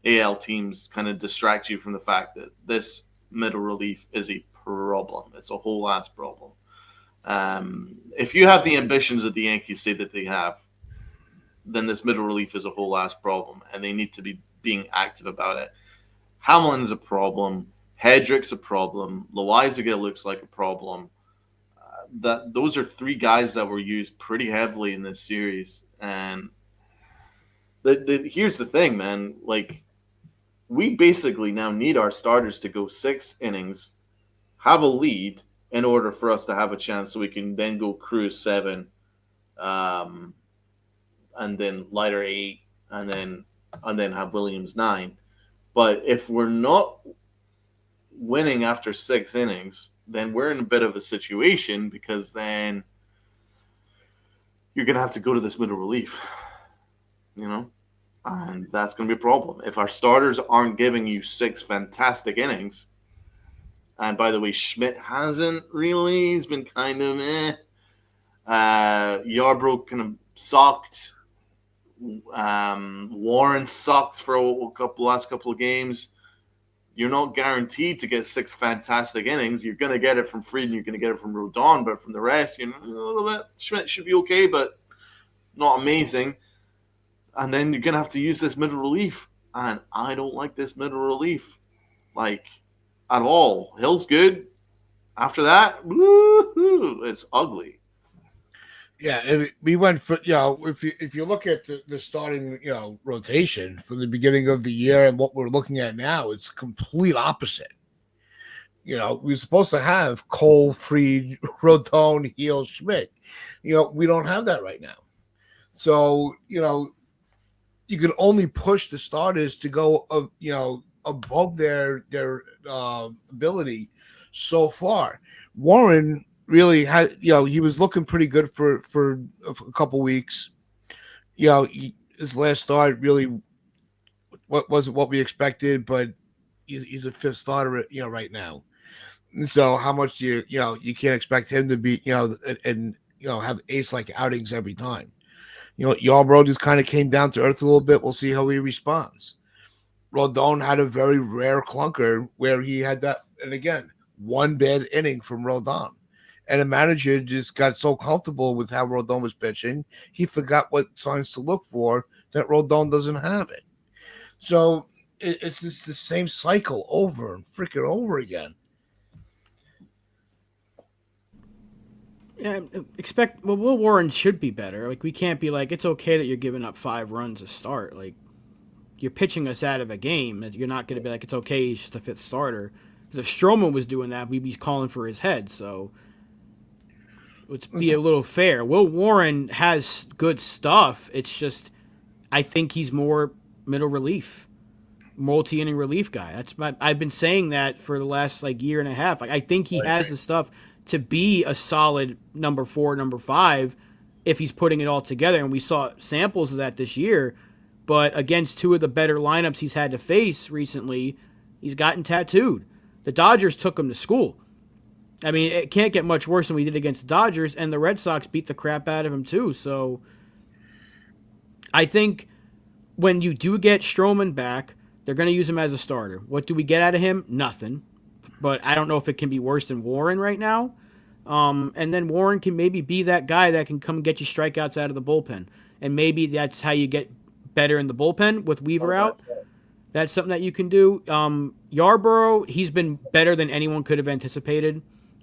AL teams kind of distract you from the fact that this middle relief is a problem. It's a whole ass problem. If you have the ambitions that the Yankees say that they have, then this middle relief is a whole ass problem, and they need to be being active about it. Hamlin's a problem. Hedrick's a problem. Loizaga looks like a problem. Those are three guys that were used pretty heavily in this series, and here's the thing, man. Like, we basically now need our starters to go 6 innings, have a lead in order for us to have a chance, so we can then go cruise 7, and then lighter 8, and then have Williams 9. But if we're not winning after 6 innings, then we're in a bit of a situation, because then you're going to have to go to this middle relief, you know? And that's going to be a problem. If our starters aren't giving you 6 fantastic innings, and by the way, Schmidt hasn't really. He's been kind of Yarbrough kind of sucked. Warren sucked for last couple of games. You're not guaranteed to get 6 fantastic innings. You're going to get it from Fried and you're going to get it from Rodon, but from the rest, a little bit. Schmidt should be okay, but not amazing. And then you're going to have to use this middle relief. And I don't like this middle relief, like, at all. Hill's good. After that, woo-hoo, it's ugly. Yeah, we went for if you look at the starting rotation from the beginning of the year and what we're looking at now, it's complete opposite. We're supposed to have Cole, Fried, Rodon, Heel, Schmidt. We don't have that right now. So you can only push the starters to go above their ability so far. Warren really had, he was looking pretty good for a couple weeks. His last start really wasn't what we expected, but he's a fifth starter, right now. So how much you can't expect him to be, and have ace-like outings every time. Yarbrough just kind of came down to earth a little bit. We'll see how he responds. Rodon had a very rare clunker where he had that, and again, one bad inning from Rodon. And the manager just got so comfortable with how Rodon was pitching, he forgot what signs to look for that Rodon doesn't have it. So it's just the same cycle over and freaking over again. Yeah, Will Warren should be better. Like, we can't be like, it's okay that you're giving up 5 runs to start. Like, you're pitching us out of a game. You're not going to be like, it's okay, he's just the 5th starter. Because if Stroman was doing that, we'd be calling for his head. So let's be a little fair. Will Warren has good stuff. It's just, I think he's more middle relief, multi-inning relief guy. I've been saying that for the last year and a half. I think he has the stuff to be a solid number 4, number 5, if he's putting it all together. And we saw samples of that this year. But against 2 of the better lineups he's had to face recently, he's gotten tattooed. The Dodgers took him to school. I mean, it can't get much worse than we did against the Dodgers, and the Red Sox beat the crap out of him too. So I think when you do get Stroman back, they're going to use him as a starter. What do we get out of him? Nothing. But I don't know if it can be worse than Warren right now. And then Warren can maybe be that guy that can come and get you strikeouts out of the bullpen. And maybe that's how you get better in the bullpen with Weaver out. That's something that you can do. Yarbrough, he's been better than anyone could have anticipated.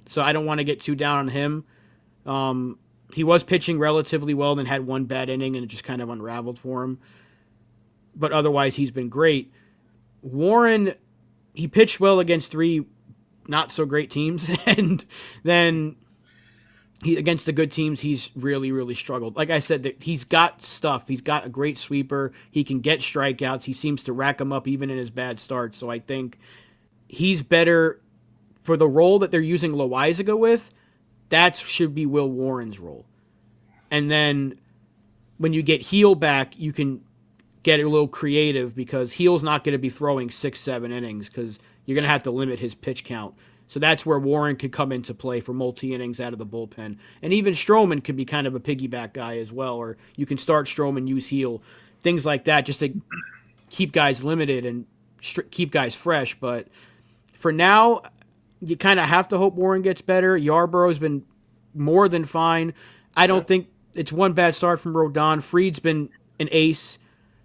So I don't want to get too down on him. He was pitching relatively well, then had one bad inning, and it just kind of unraveled for him. But otherwise, he's been great. Warren, he pitched well against 3 not-so-great teams, and then against the good teams, he's really, really struggled. Like I said, he's got stuff. He's got a great sweeper. He can get strikeouts. He seems to rack them up even in his bad starts. So I think he's better for the role that they're using Loizaga with. That should be Will Warren's role. And then when you get Heel back, you can get a little creative because Heel's not going to be throwing 6-7 innings because you're going to have to limit his pitch count. So that's where Warren could come into play for multi-innings out of the bullpen. And even Stroman could be kind of a piggyback guy as well, or you can start Stroman, use Heel, things like that, just to keep guys limited and keep guys fresh. But for now, you kind of have to hope Warren gets better. Yarbrough has been more than fine. I don't think it's one bad start from Rodon. Fried's been an ace,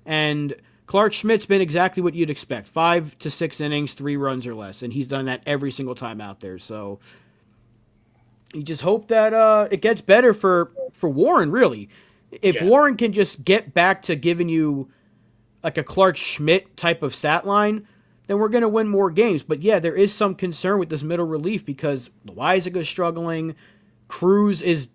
and Clark Schmidt's been exactly what you'd expect. 5 to 6 innings, 3 runs or less, and he's done that every single time out there. So you just hope that it gets better for Warren, really. If Warren can just get back to giving you like a Clark Schmidt type of stat line, then we're going to win more games. But yeah, there is some concern with this middle relief because Loizaga is struggling. Cruz is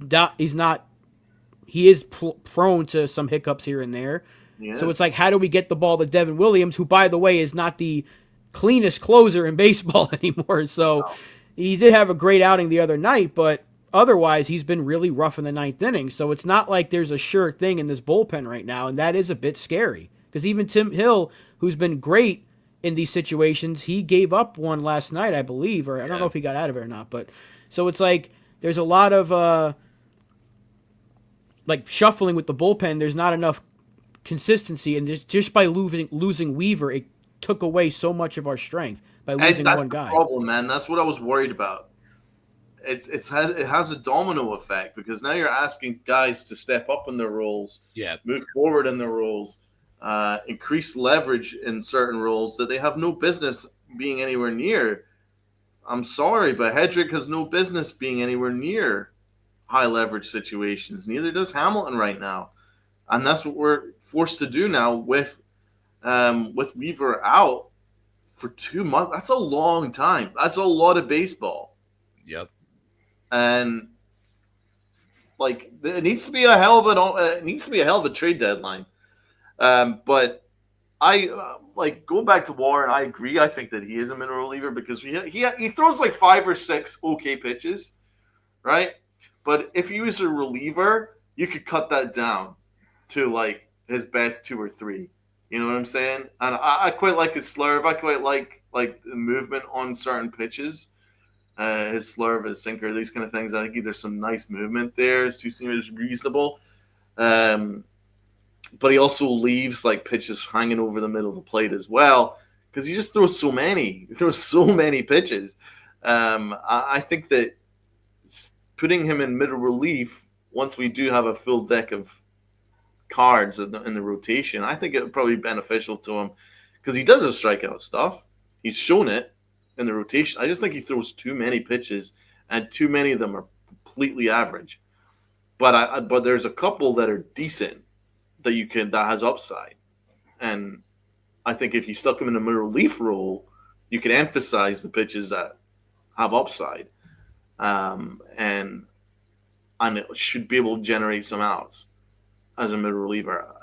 prone to some hiccups here and there. Yes. So it's like, how do we get the ball to Devin Williams, who, by the way, is not the cleanest closer in baseball anymore. So he did have a great outing the other night, but otherwise he's been really rough in the 9th inning. So it's not like there's a sure thing in this bullpen right now, and that is a bit scary. Because even Tim Hill, who's been great in these situations, he gave up one last night, I believe, or I don't know if he got out of it or not. But so it's like there's a lot of shuffling with the bullpen. There's not enough consistency, and just by losing Weaver, it took away so much of our strength by losing that's one the guy. problem, man. That's what I was worried about. It has a domino effect because now you're asking guys to step up in their roles, move forward in their roles, increase leverage in certain roles that they have no business being anywhere near. I'm sorry, but Hedrick has no business being anywhere near high leverage situations. Neither does Hamilton right now, and that's what we're forced to do now with Weaver out for 2 months. That's a long time. That's a lot of baseball. Yep. And like it needs to be a hell of a trade deadline. But I like going back to Warren. I agree. I think that he is a middle reliever because he throws like 5 or 6 okay pitches, right? But if he was a reliever, you could cut that down to like his best 2 or 3. You know what I'm saying? And I quite like his slurve. I quite like the movement on certain pitches. His slurve, his sinker, these kind of things. I think there's some nice movement there. His two-seamer is reasonable. But he also leaves like pitches hanging over the middle of the plate as well because he just throws so many. He throws so many pitches. I think that putting him in middle relief once we do have a full deck of cards in the rotation, I think it would probably be beneficial to him because he does have strikeout stuff. He's shown it in the rotation. I just think he throws too many pitches, and too many of them are completely average. But there's a couple that are decent that has upside, and I think if you stuck him in a middle relief role, you can emphasize the pitches that have upside, and it should be able to generate some outs as a middle reliever.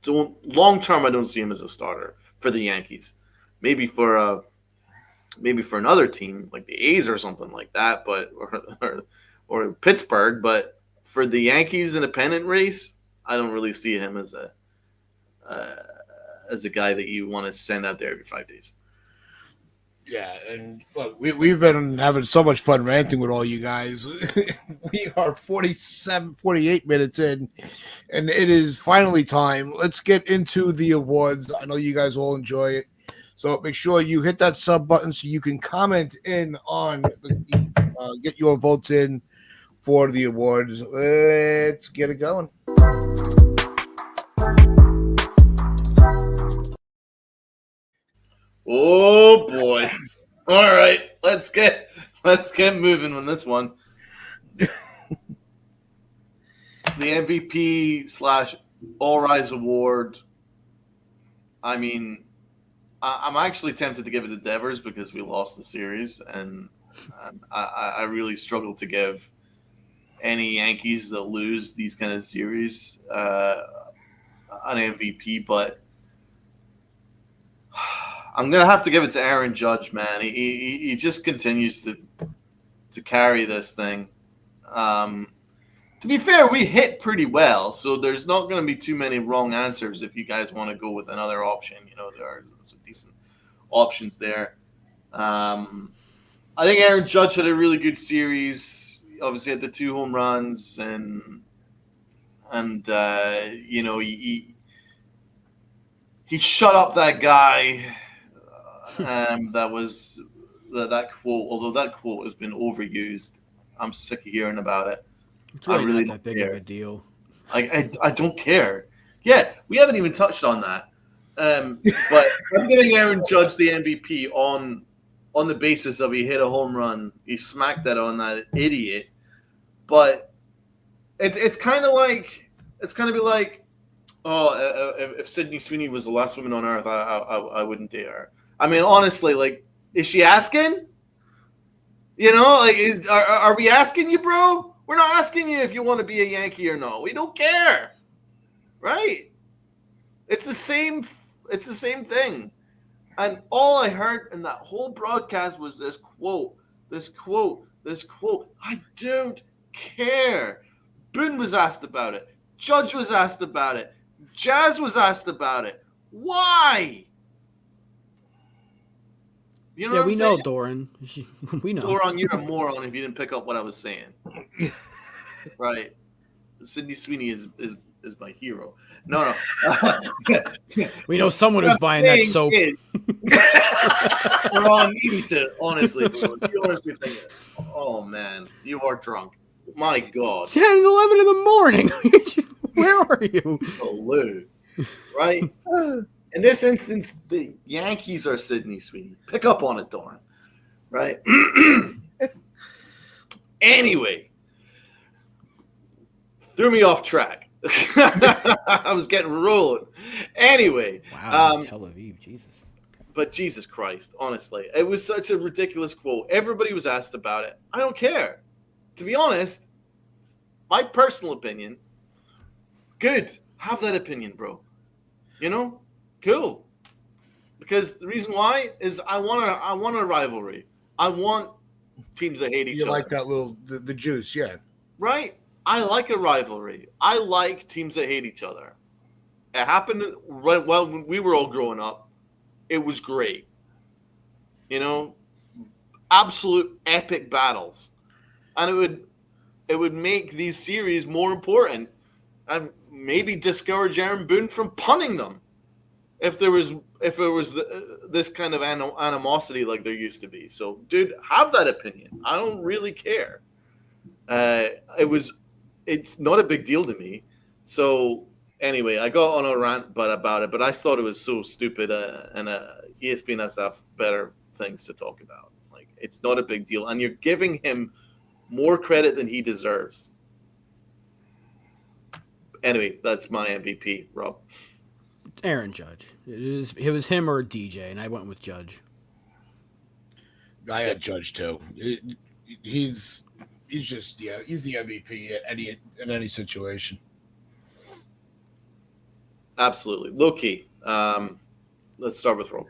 Long term, I don't see him as a starter for the Yankees. Maybe for another team like the A's or something like that, but or Pittsburgh. But for the Yankees in a pennant race, I don't really see him as a guy that you want to send out there every 5 days. Yeah, and look, we've been having so much fun ranting with all you guys. We are 48 minutes in, and it is finally time. Let's get into the awards. I know you guys all enjoy it. So make sure you hit that sub button so you can comment in on get your votes in for the awards. Let's get it going. Oh boy! All right, let's get moving on this one. The MVP / All Rise Award. I mean, I'm actually tempted to give it to Devers because we lost the series, and I really struggle to give any Yankees that lose these kind of series an MVP, but I'm gonna have to give it to Aaron Judge, man. He just continues to carry this thing. To be fair, we hit pretty well, so there's not going to be too many wrong answers if you guys want to go with another option. You know, there are some decent options there. I think Aaron Judge had a really good series. Obviously, had the 2 home runs, and you know, he shut up that guy. That was that quote. Although that quote has been overused, I'm sick of hearing about it. It's really not that big of a deal. I don't care. Yeah, we haven't even touched on that. But I'm giving Aaron Judge the MVP on the basis of he hit a home run. He smacked that on that idiot. But it's kind of be like, oh, if Sydney Sweeney was the last woman on earth, I wouldn't date her. I mean, honestly, like, is she asking? You know, like, are we asking you, bro? We're not asking you if you want to be a Yankee or no. We don't care, right? It's the same thing. And all I heard in that whole broadcast was this quote. I don't care. Boone was asked about it. Judge was asked about it. Jazz was asked about it. Why? You know yeah, what we I'm know, saying? Doran. We know. Doran, you're a moron if you didn't pick up what I was saying. Right. Sydney Sweeney is is my hero. No. We know someone who's buying that soap. Ron, you need to honestly, bro, you honestly think, oh man, you are drunk. My God. 10, 11 in the morning. Where are you? Oh, Lou. Right? In this instance, the Yankees are Sidney Sweeney. Pick up on it, Doran. Right? Anyway, threw me off track. I was getting rolling. Anyway. Wow, Tel Aviv, Jesus. But Jesus Christ, honestly, it was such a ridiculous quote. Everybody was asked about it. I don't care. To be honest, my personal opinion, good. Have that opinion, bro. You know? Cool. Because the reason why is I want a rivalry. I want teams that hate each other. You like that little the juice, yeah. Right? I like a rivalry. I like teams that hate each other. It happened right when we were all growing up. It was great. You know, absolute epic battles. And it would make these series more important and maybe discourage Aaron Boone from punting them if there was this kind of animosity like there used to be. So, dude, have that opinion. I don't really care. It's not a big deal to me. So anyway, I got on a rant about it, but I thought it was so stupid, and ESPN has to have better things to talk about. Like, it's not a big deal, and you're giving him more credit than he deserves. Anyway, that's my MVP, Rob. Aaron Judge. It was him or DJ, and I went with Judge. I had Judge too. He's just he's the MVP in any situation. Absolutely. Low key. Let's start with Rob.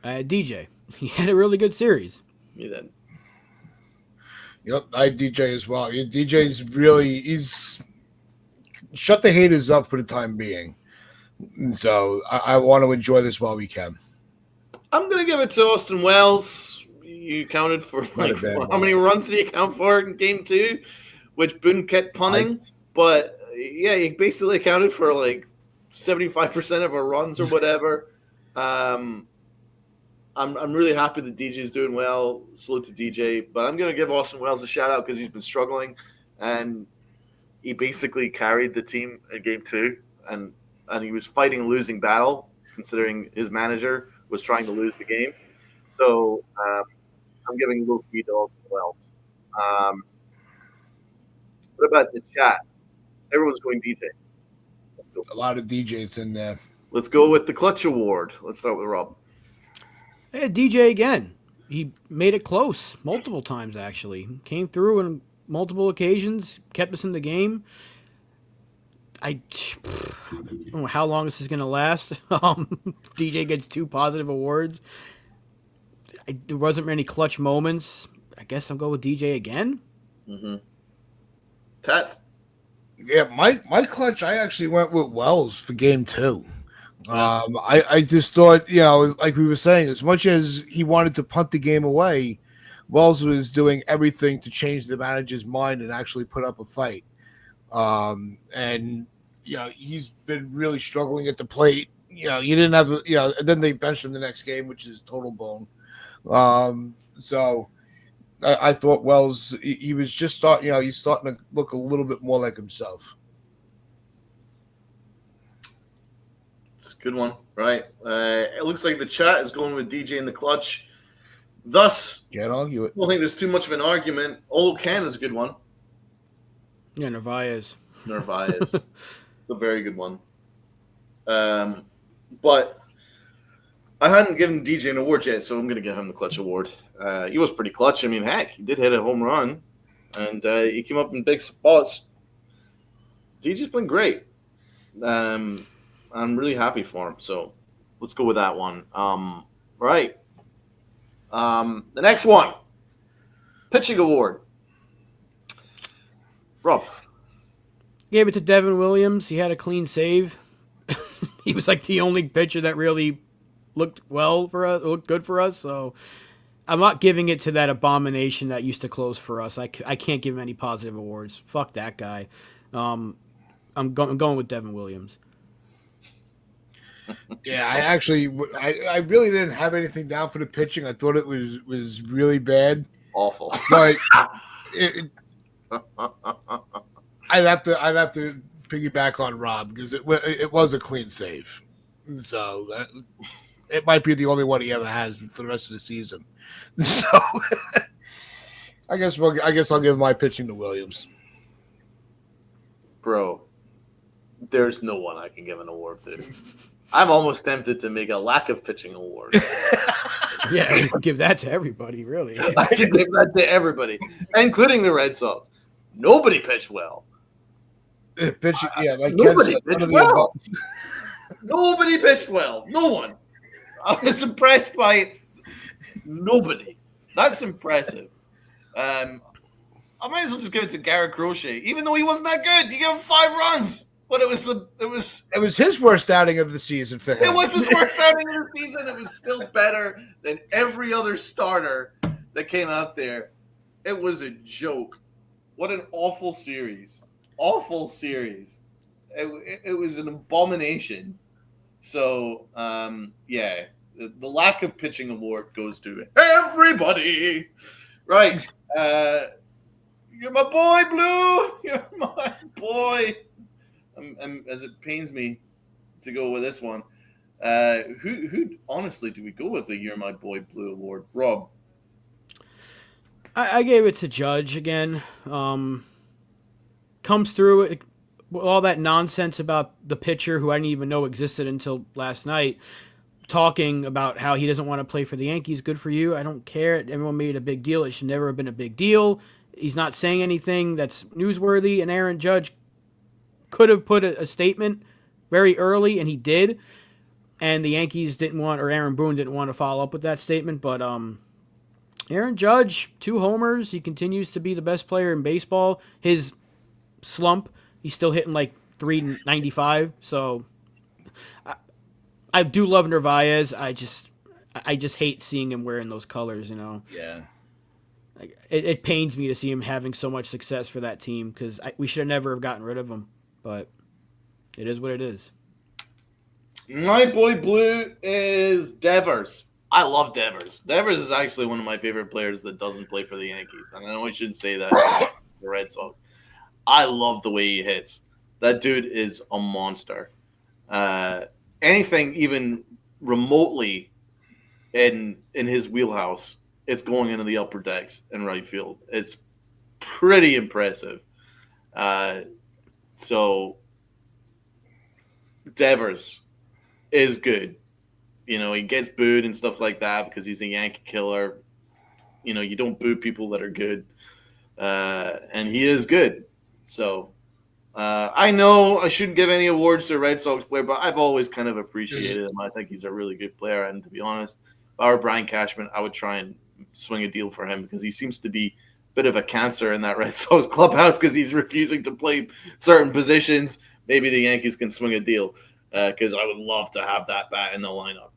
DJ. He had a really good series. You did. Yep, I had DJ as well. He's shut the haters up for the time being. So I want to enjoy this while we can. I'm going to give it to Austin Wells. You counted for how many runs did he account for in game 2, which Boone kept punting. But yeah, he basically accounted for like 75% of our runs or whatever. I'm really happy that DJ is doing well. Salute to DJ. But I'm going to give Austin Wells a shout out because he's been struggling, and he basically carried the team in game 2, and he was fighting a losing battle considering his manager was trying to lose the game. So I'm giving low key to Austin Wells. What about the chat? Everyone's going DJ. A lot of DJs in there. Let's go with the Clutch Award. Let's start with Rob. Hey, DJ again. He made it close multiple times, actually. Came through on multiple occasions, kept us in the game. I don't know how long this is going to last. DJ gets 2 positive awards. There wasn't many clutch moments. I guess I'll go with DJ again. Mm-hmm. Tats. Yeah, my clutch, I actually went with Wells for game 2. I just thought, like we were saying, as much as he wanted to punt the game away, Wells was doing everything to change the manager's mind and actually put up a fight. And he's been really struggling at the plate. You didn't have, and then they benched him the next game, which is total bone. So I thought Wells, he was just he's starting to look a little bit more like himself. It's a good one, right? It looks like the chat is going with DJ in the clutch. Thus, Can't argue it. I don't think there's too much of an argument. Olo Can is a good one. Yeah, Narvaez. It's a very good one. But I hadn't given DJ an award yet, so I'm going to give him the clutch award. He was pretty clutch. I mean, heck, he did hit a home run, and he came up in big spots. DJ's been great. I'm really happy for him. So let's go with that one. Right. The next one, pitching award. Rob. Gave it to Devin Williams. He had a clean save. He was like the only pitcher that really looked good for us. So I'm not giving it to that abomination that used to close for us. I can't give him any positive awards. Fuck that guy. I'm going with Devin Williams. Yeah, I really didn't have anything down for the pitching. I thought it was really bad. Awful. But I'd have to piggyback on Rob because it was a clean save. So it might be the only one he ever has for the rest of the season. So I guess I'll give my pitching to Williams. Bro, there's no one I can give an award to. I'm almost tempted to make a lack of pitching award. Yeah, give that to everybody, really. I can give that to everybody, including the Red Sox. Nobody pitched well. Pitching, yeah, like Nobody Ken said, pitched well. Nobody pitched well. No one. I was impressed by nobody. That's impressive. I might as well just give it to Garrett Crochet, even though he wasn't that good. He gave him 5 runs, but it was his worst outing of the season for him. It was his worst outing of the season. It was still better than every other starter that came out there. It was a joke. What an awful series. Awful series. It was an abomination. So, yeah, the lack of pitching award goes to everybody. Right. You're my boy, Blue. You're my boy. As it pains me to go with this one, who honestly do we go with the You're My Boy Blue award? Rob. I gave it to Judge again. Comes through it, all that nonsense about the pitcher who I didn't even know existed until last night, talking about how he doesn't want to play for the Yankees. Good for you. I don't care. Everyone made a big deal. It should never have been a big deal. He's not saying anything that's newsworthy, and Aaron Judge could have put a statement very early, and he did. And the Yankees didn't want, or Aaron Boone didn't want to follow up with that statement. But Aaron Judge, 2 homers. He continues to be the best player in baseball. His slump, he's still hitting like 395. So I do love Narvaez. I just hate seeing him wearing those colors, you know. Yeah. Like, it pains me to see him having so much success for that team because we should have never have gotten rid of him. But it is what it is. My boy Blue is Devers. I love Devers. Devers is actually one of my favorite players that doesn't play for the Yankees. And I know I shouldn't say that for the Red Sox. I love the way he hits. That dude is a monster. Anything even remotely in his wheelhouse, it's going into the upper decks in right field. It's pretty impressive. So Devers is good. You know, he gets booed and stuff like that because he's a Yankee killer. You know, you don't boo people that are good. And he is good. So I know I shouldn't give any awards to a Red Sox player, but I've always kind of appreciated him. I think he's a really good player. And to be honest, if I were Brian Cashman, I would try and swing a deal for him because he seems to be a bit of a cancer in that Red Sox clubhouse because he's refusing to play certain positions. Maybe the Yankees can swing a deal because I would love to have that bat in the lineup.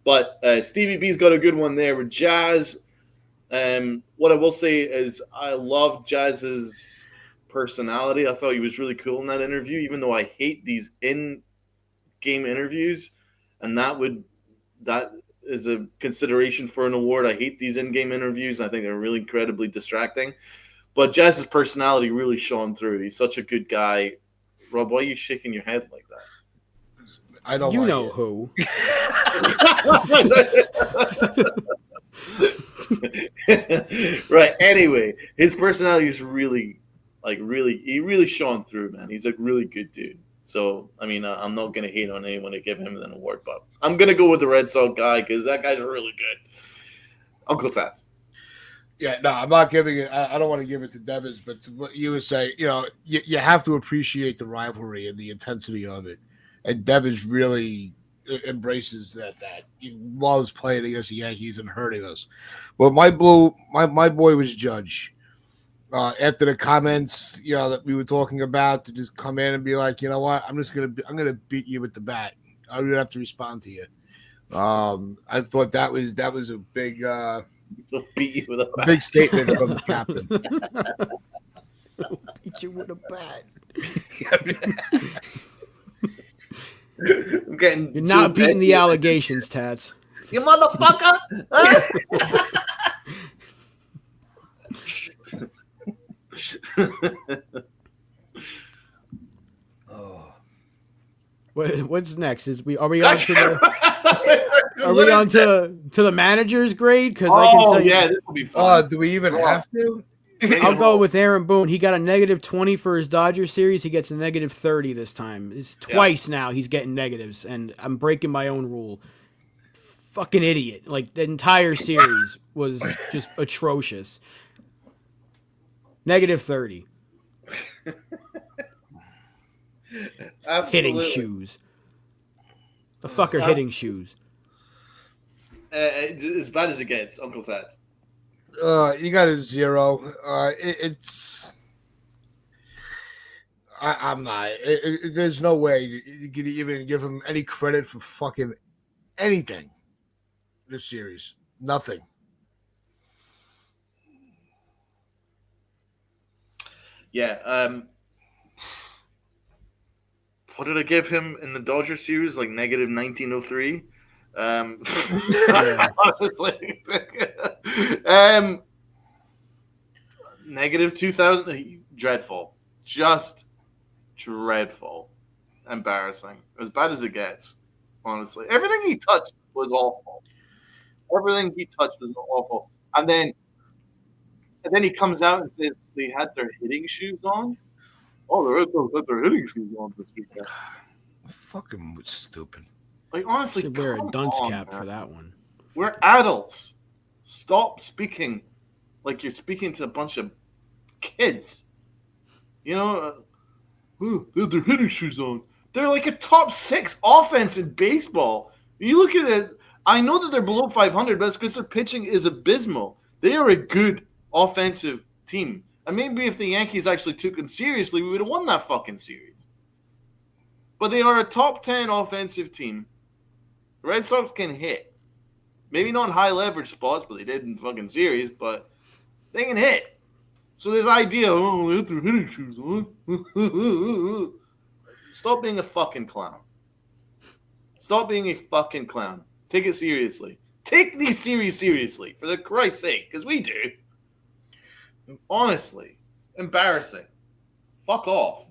But Stevie B's got a good one there with Jazz. What I will say is I love Jazz's personality. I thought he was really cool in that interview, even though I hate these in-game interviews, and that is a consideration for an award. I hate these in-game interviews. I think they're really incredibly distracting. But Jazz's personality really shone through. He's such a good guy. Rob, why are you shaking your head like that? I don't. You know who. Right. Anyway, his personality is really he really shone through, man. He's a really good dude. So, I mean, I'm not going to hate on anyone to give him an award, but I'm going to go with the Red Sox guy because that guy's really good. Uncle Tats. Yeah, no, I'm not giving it. I don't want to give it to Devers, but to what you would say, you know, you have to appreciate the rivalry and the intensity of it. And Devers really embraces that he loves playing against the Yankees and hurting us. But my boy was Judge. After the comments, you know, that we were talking about, to just come in and be like, you know what, I'm gonna beat you with the bat. I don't have to respond to you. I thought that was a big beat you with a big statement from the captain. Beat you with a bat. I'm getting You're not Joe beating the Pesci. allegations, Tats. You motherfucker! Oh. What's next? Are we on to the manager's grade? Because I can tell you, this will be fun. Do we even have to? I'll go with Aaron Boone. He got a -20 for his Dodgers series. He gets a -30 this time. It's twice now he's getting negatives, and I'm breaking my own rule. Fucking idiot. Like, the entire series was just atrocious. -30. Hitting shoes. The fucker hitting shoes. As bad as it gets, Uncle Tats. You got a 0. I'm not. There's no way you could even give him any credit for fucking anything this series. Nothing. Yeah. What did I give him in the Dodger series? Like -1903. Honestly, -2000. Dreadful. Just dreadful. Embarrassing. As bad as it gets. Honestly, everything he touched was awful. Everything he touched was awful. And then he comes out and says they had their hitting shoes on. Oh, the Red Sox had their hitting shoes on this weekend. Fucking stupid. Like, honestly, should wear a dunce cap for that one. We're adults. Stop speaking like you're speaking to a bunch of kids. You know, they had their hitting shoes on. They're like a top 6 offense in baseball. You look at it. I know that they're below 500, but it's because their pitching is abysmal. They are a good offensive team. And maybe if the Yankees actually took them seriously, we would have won that fucking series. But they are a top 10 offensive team. The Red Sox can hit. Maybe not in high leverage spots, but they did in the fucking series, but they can hit. So this idea, they have their hitting shoes on. Stop being a fucking clown. Stop being a fucking clown. Take it seriously. Take these series seriously, for the Christ's sake, because we do. Honestly. Embarrassing. Fuck off.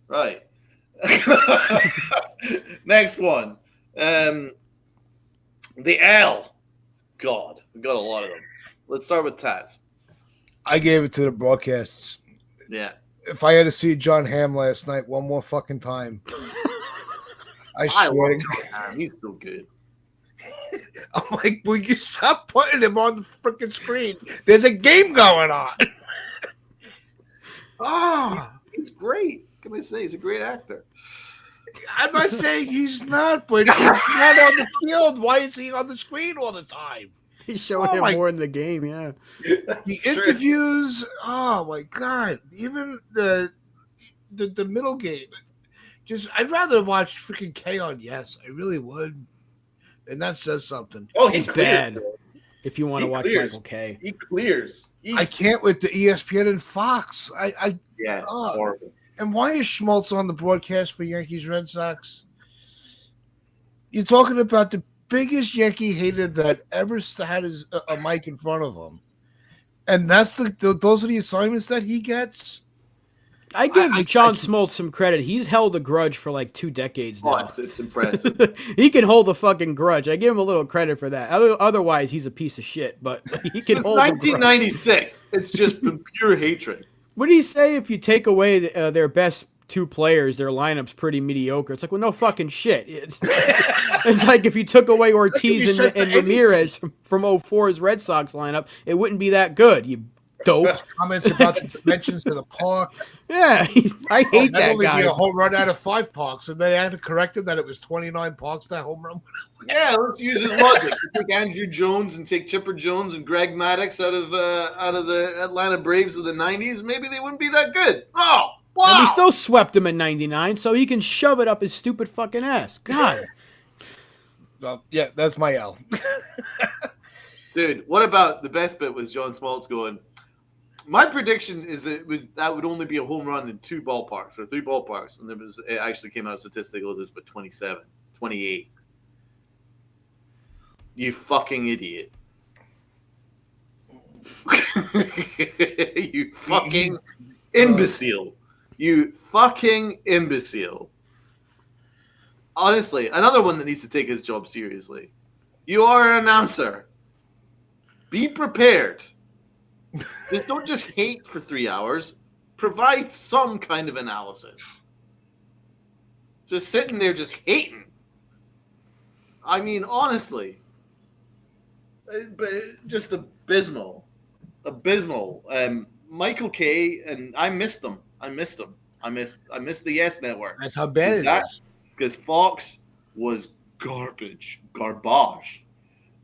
Right. Next one. The L. God, we got a lot of them. Let's start with Taz. I gave it to the broadcasts. Yeah. If I had to see John Hamm last night one more fucking time, I swear to God. He's so good. I'm like, will you stop putting him on the freaking screen? There's a game going on. He's great. What can I say? He's a great actor. I'm not saying he's not, but he's not on the field. Why is he on the screen all the time? He's showing him more in the game, yeah. The interviews, oh my God. Even the middle game. Just, I'd rather watch freaking K on Yes. I really would. And that says something. Oh, it's bad if you want to watch Michael K. He clears. I can't with the ESPN and Fox. Horrible. And why is Schmaltz on the broadcast for Yankees Red Sox? You're talking about the biggest Yankee hater that ever had a mic in front of him. And that's those are the assignments that he gets. I give John Smoltz some credit. He's held a grudge for like 2 decades now. It's impressive. He can hold a fucking grudge. I give him a little credit for that. Otherwise, he's a piece of shit. But he can hold 1996. It's just been pure hatred. What do you say if you take away their best 2 players, their lineup's pretty mediocre? It's like, well, no fucking shit. It's like if you took away Ortiz and Ramirez from 04's Red Sox lineup, it wouldn't be that good. You dope. Comments about the dimensions of the park. Yeah, I hate that guy. A home run out of 5 parks, and they had to correct him that it was 29 parks that home run. Yeah, let's use his logic. Take Andrew Jones and take Chipper Jones and Greg Maddux out of the Atlanta Braves of the 90s. Maybe they wouldn't be that good. Oh, wow. And we still swept him in 99, so he can shove it up his stupid fucking ass. God. Yeah, that's my L. Dude, what about the best bit was John Smoltz going, My prediction is that would only be a home run in 2 ballparks or 3 ballparks, and it actually came out statistically it was but 27, 28. You fucking idiot. You fucking imbecile. You fucking imbecile. Honestly, another one that needs to take his job seriously. You are an announcer. Be prepared. Don't just hate for 3 hours. Provide some kind of analysis. Just sitting there just hating. I mean, honestly. But just abysmal. Abysmal. Michael Kay, and I missed them. I missed the Yes Network. That's how bad it is. Because Fox was garbage.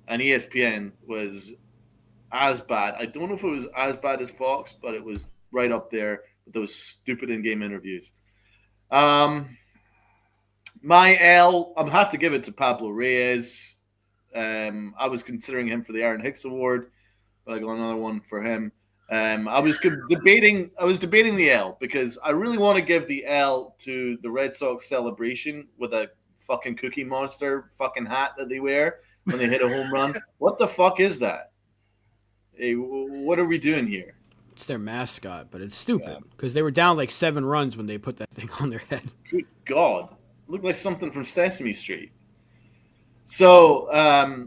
And ESPN was as bad. I don't know if it was as bad as Fox, but it was right up there with those stupid in-game interviews. My L, I'm have to give it to Pablo Reyes. I was considering him for the Aaron Hicks Award, but I got another one for him. I was debating the L because I really want to give the L to the Red Sox celebration with a fucking Cookie Monster fucking hat that they wear when they hit a home run. What the fuck is that? Hey, what are we doing here? It's their mascot, but it's stupid because they were down like 7 runs when they put that thing on their head. Good God. Looked like something from Sesame Street. So, I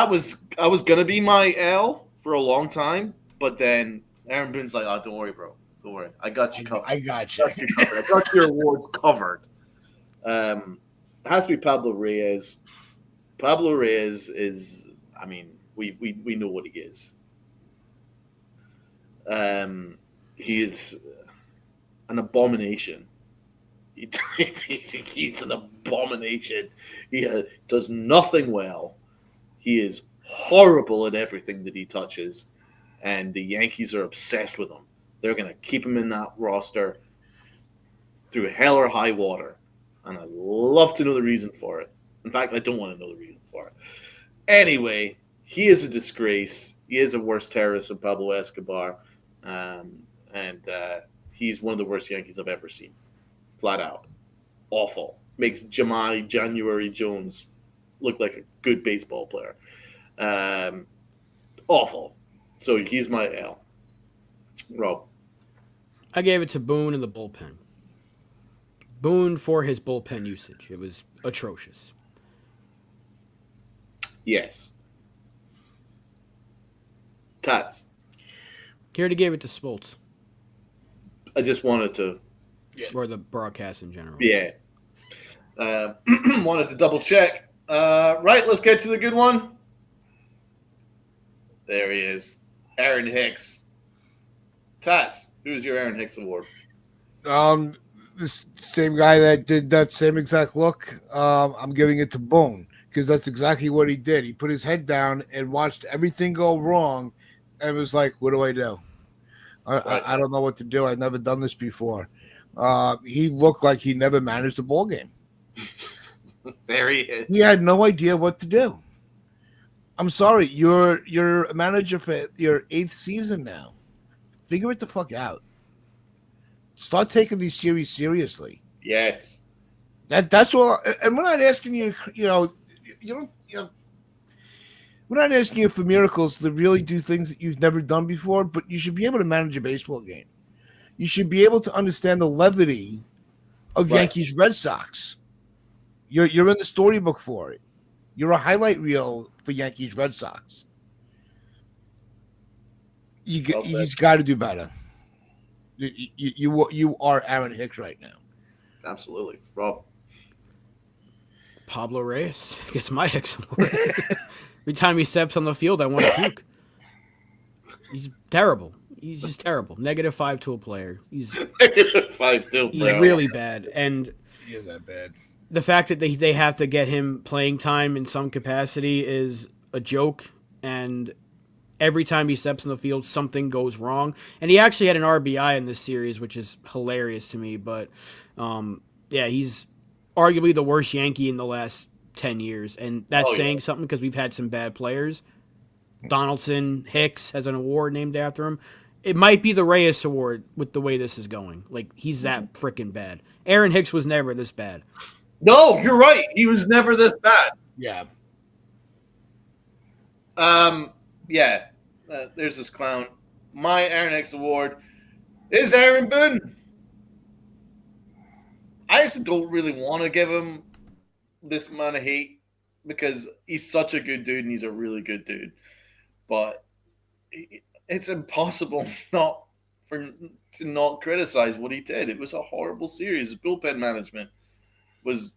was going to be my L for a long time, but then Aaron Boone's like, oh, don't worry, bro. Don't worry. I got you covered. I got you. I got your awards covered. It has to be Pablo Reyes. Pablo Reyes is, I mean, we know what he is. He is an abomination. He's an abomination. He does nothing well. He is horrible at everything that he touches, and the Yankees are obsessed with him. They're going to keep him in that roster through hell or high water, and I'd love to know the reason for it. In fact, I don't want to know the reason for it. Anyway, he is a disgrace. He is a worse terrorist than Pablo Escobar, and he's one of the worst Yankees I've ever seen. Flat out. Awful. Makes January Jones look like a good baseball player. Awful. So he's my L. Rob. I gave it to Boone in the bullpen. Boone for his bullpen usage. It was atrocious. Yes. Tats. He already gave it to Smoltz. I just wanted to... Or the broadcast in general. Yeah. Wanted to double check. Right, let's get to the good one. There he is. Aaron Hicks. Tats, who's your Aaron Hicks award? This same guy that did that same exact look. I'm giving it to Boone because that's exactly what he did. He put his head down and watched everything go wrong and was like, what do I do? I don't know what to do. I've never done this before. He looked like he never managed a ball game. There he is. He had no idea what to do. I'm sorry, you're a manager for your 8th season now. Figure it the fuck out. Start taking these series seriously. Yes. That's all. And we're not asking you. We're not asking you for miracles to really do things that you've never done before. But you should be able to manage a baseball game. You should be able to understand the levity of Yankees Red Sox. You're in the storybook for it. You're a highlight reel for Yankees Red Sox. He's got to do better. You are Aaron Hicks right now. Absolutely, Rob. Pablo Reyes gets my Hicks award. Every time he steps on the field, I want to puke. He's terrible. He's just terrible. -5 to a player. He's -5 to a player. He's really bad, and he is that bad. The fact that they have to get him playing time in some capacity is a joke, and every time he steps on the field, something goes wrong. And he actually had an RBI in this series, which is hilarious to me. But, he's arguably the worst Yankee in the last 10 years. And that's saying something because we've had some bad players. Donaldson, Hicks has an award named after him. it might be the Reyes Award with the way this is going. Like, he's that freaking bad. Aaron Hicks was never this bad. No, you're right. He was never this bad. Yeah. Yeah. There's this clown. My Aaron Hicks Award is Aaron Boone. I actually don't really want to give him this amount of hate because he's such a good dude and he's a really good dude. But it's impossible to not criticize what he did. It was a horrible series. His bullpen management was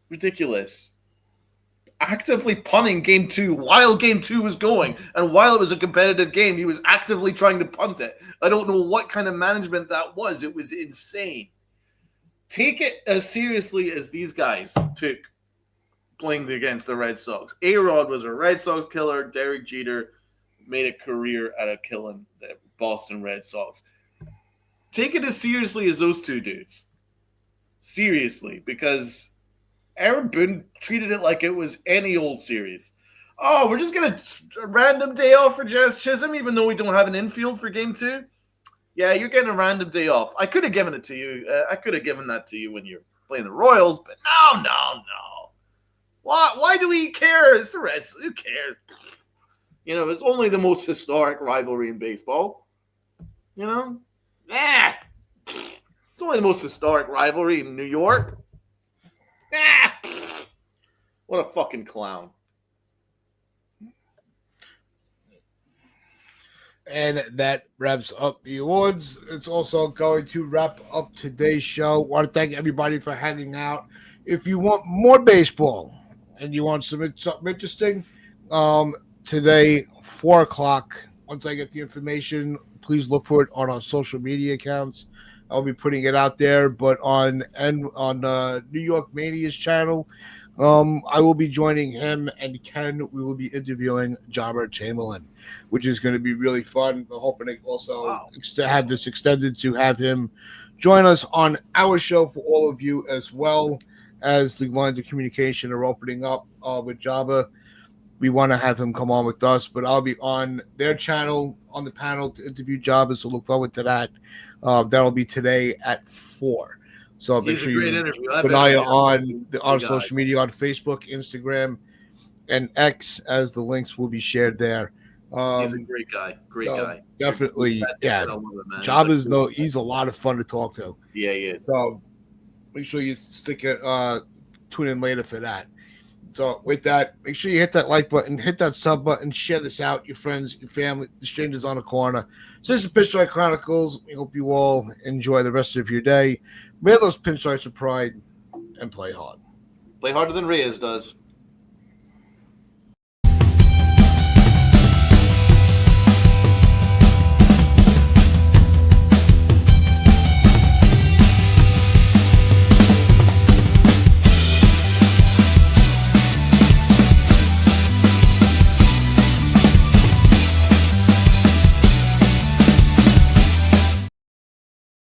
ridiculous. Actively punting game 2 while game 2 was going, and while it was a competitive game, he was actively trying to punt it. I don't know what kind of management that was. It was insane. Take it as seriously as these guys took playing against the Red Sox. A-Rod was a Red Sox killer. Derek Jeter made a career out of killing the Boston Red Sox. Take it as seriously as those two dudes. Seriously, because Aaron Boone treated it like it was any old series. Oh, we're just going to a random day off for Jazz Chisholm, even though we don't have an infield for game 2? Yeah, you're getting a random day off. I could have given it to you. I could have given that to you when you're playing the Royals, but no. Why do we care? It's the Reds. Who cares? You know, it's only the most historic rivalry in baseball. You know? It's only the most historic rivalry in New York. What a fucking clown. And that wraps up the awards. It's also going to wrap up today's show. I want to thank everybody for hanging out. If you want more baseball and you want something interesting, today, 4 o'clock, once I get the information, please look for it on our social media accounts. I'll be putting it out there, but on New York Mania's channel, I will be joining him and Ken. We will be interviewing Jobber Chamberlain, which is going to be really fun. We're hoping to also have this extended to have him join us on our show for all of you, as well as the lines of communication are opening up with Jobber. We want to have him come on with us, but I'll be on their channel on the panel to interview Jobber, so look forward to that. That'll be today at 4. So make sure you keep an eye on our social media on Facebook, Instagram, and X, as the links will be shared there. He's a great guy. Great guy. Definitely, yeah. He's a lot of fun to talk to. Yeah, he is. So make sure you tune in later for that. So with that, make sure you hit that like button, hit that sub button, share this out, your friends, your family, the strangers on the corner. So this is Pinstripe Chronicles. We hope you all enjoy the rest of your day. Wear those pinstripes of pride and play hard. Play harder than Reyes does.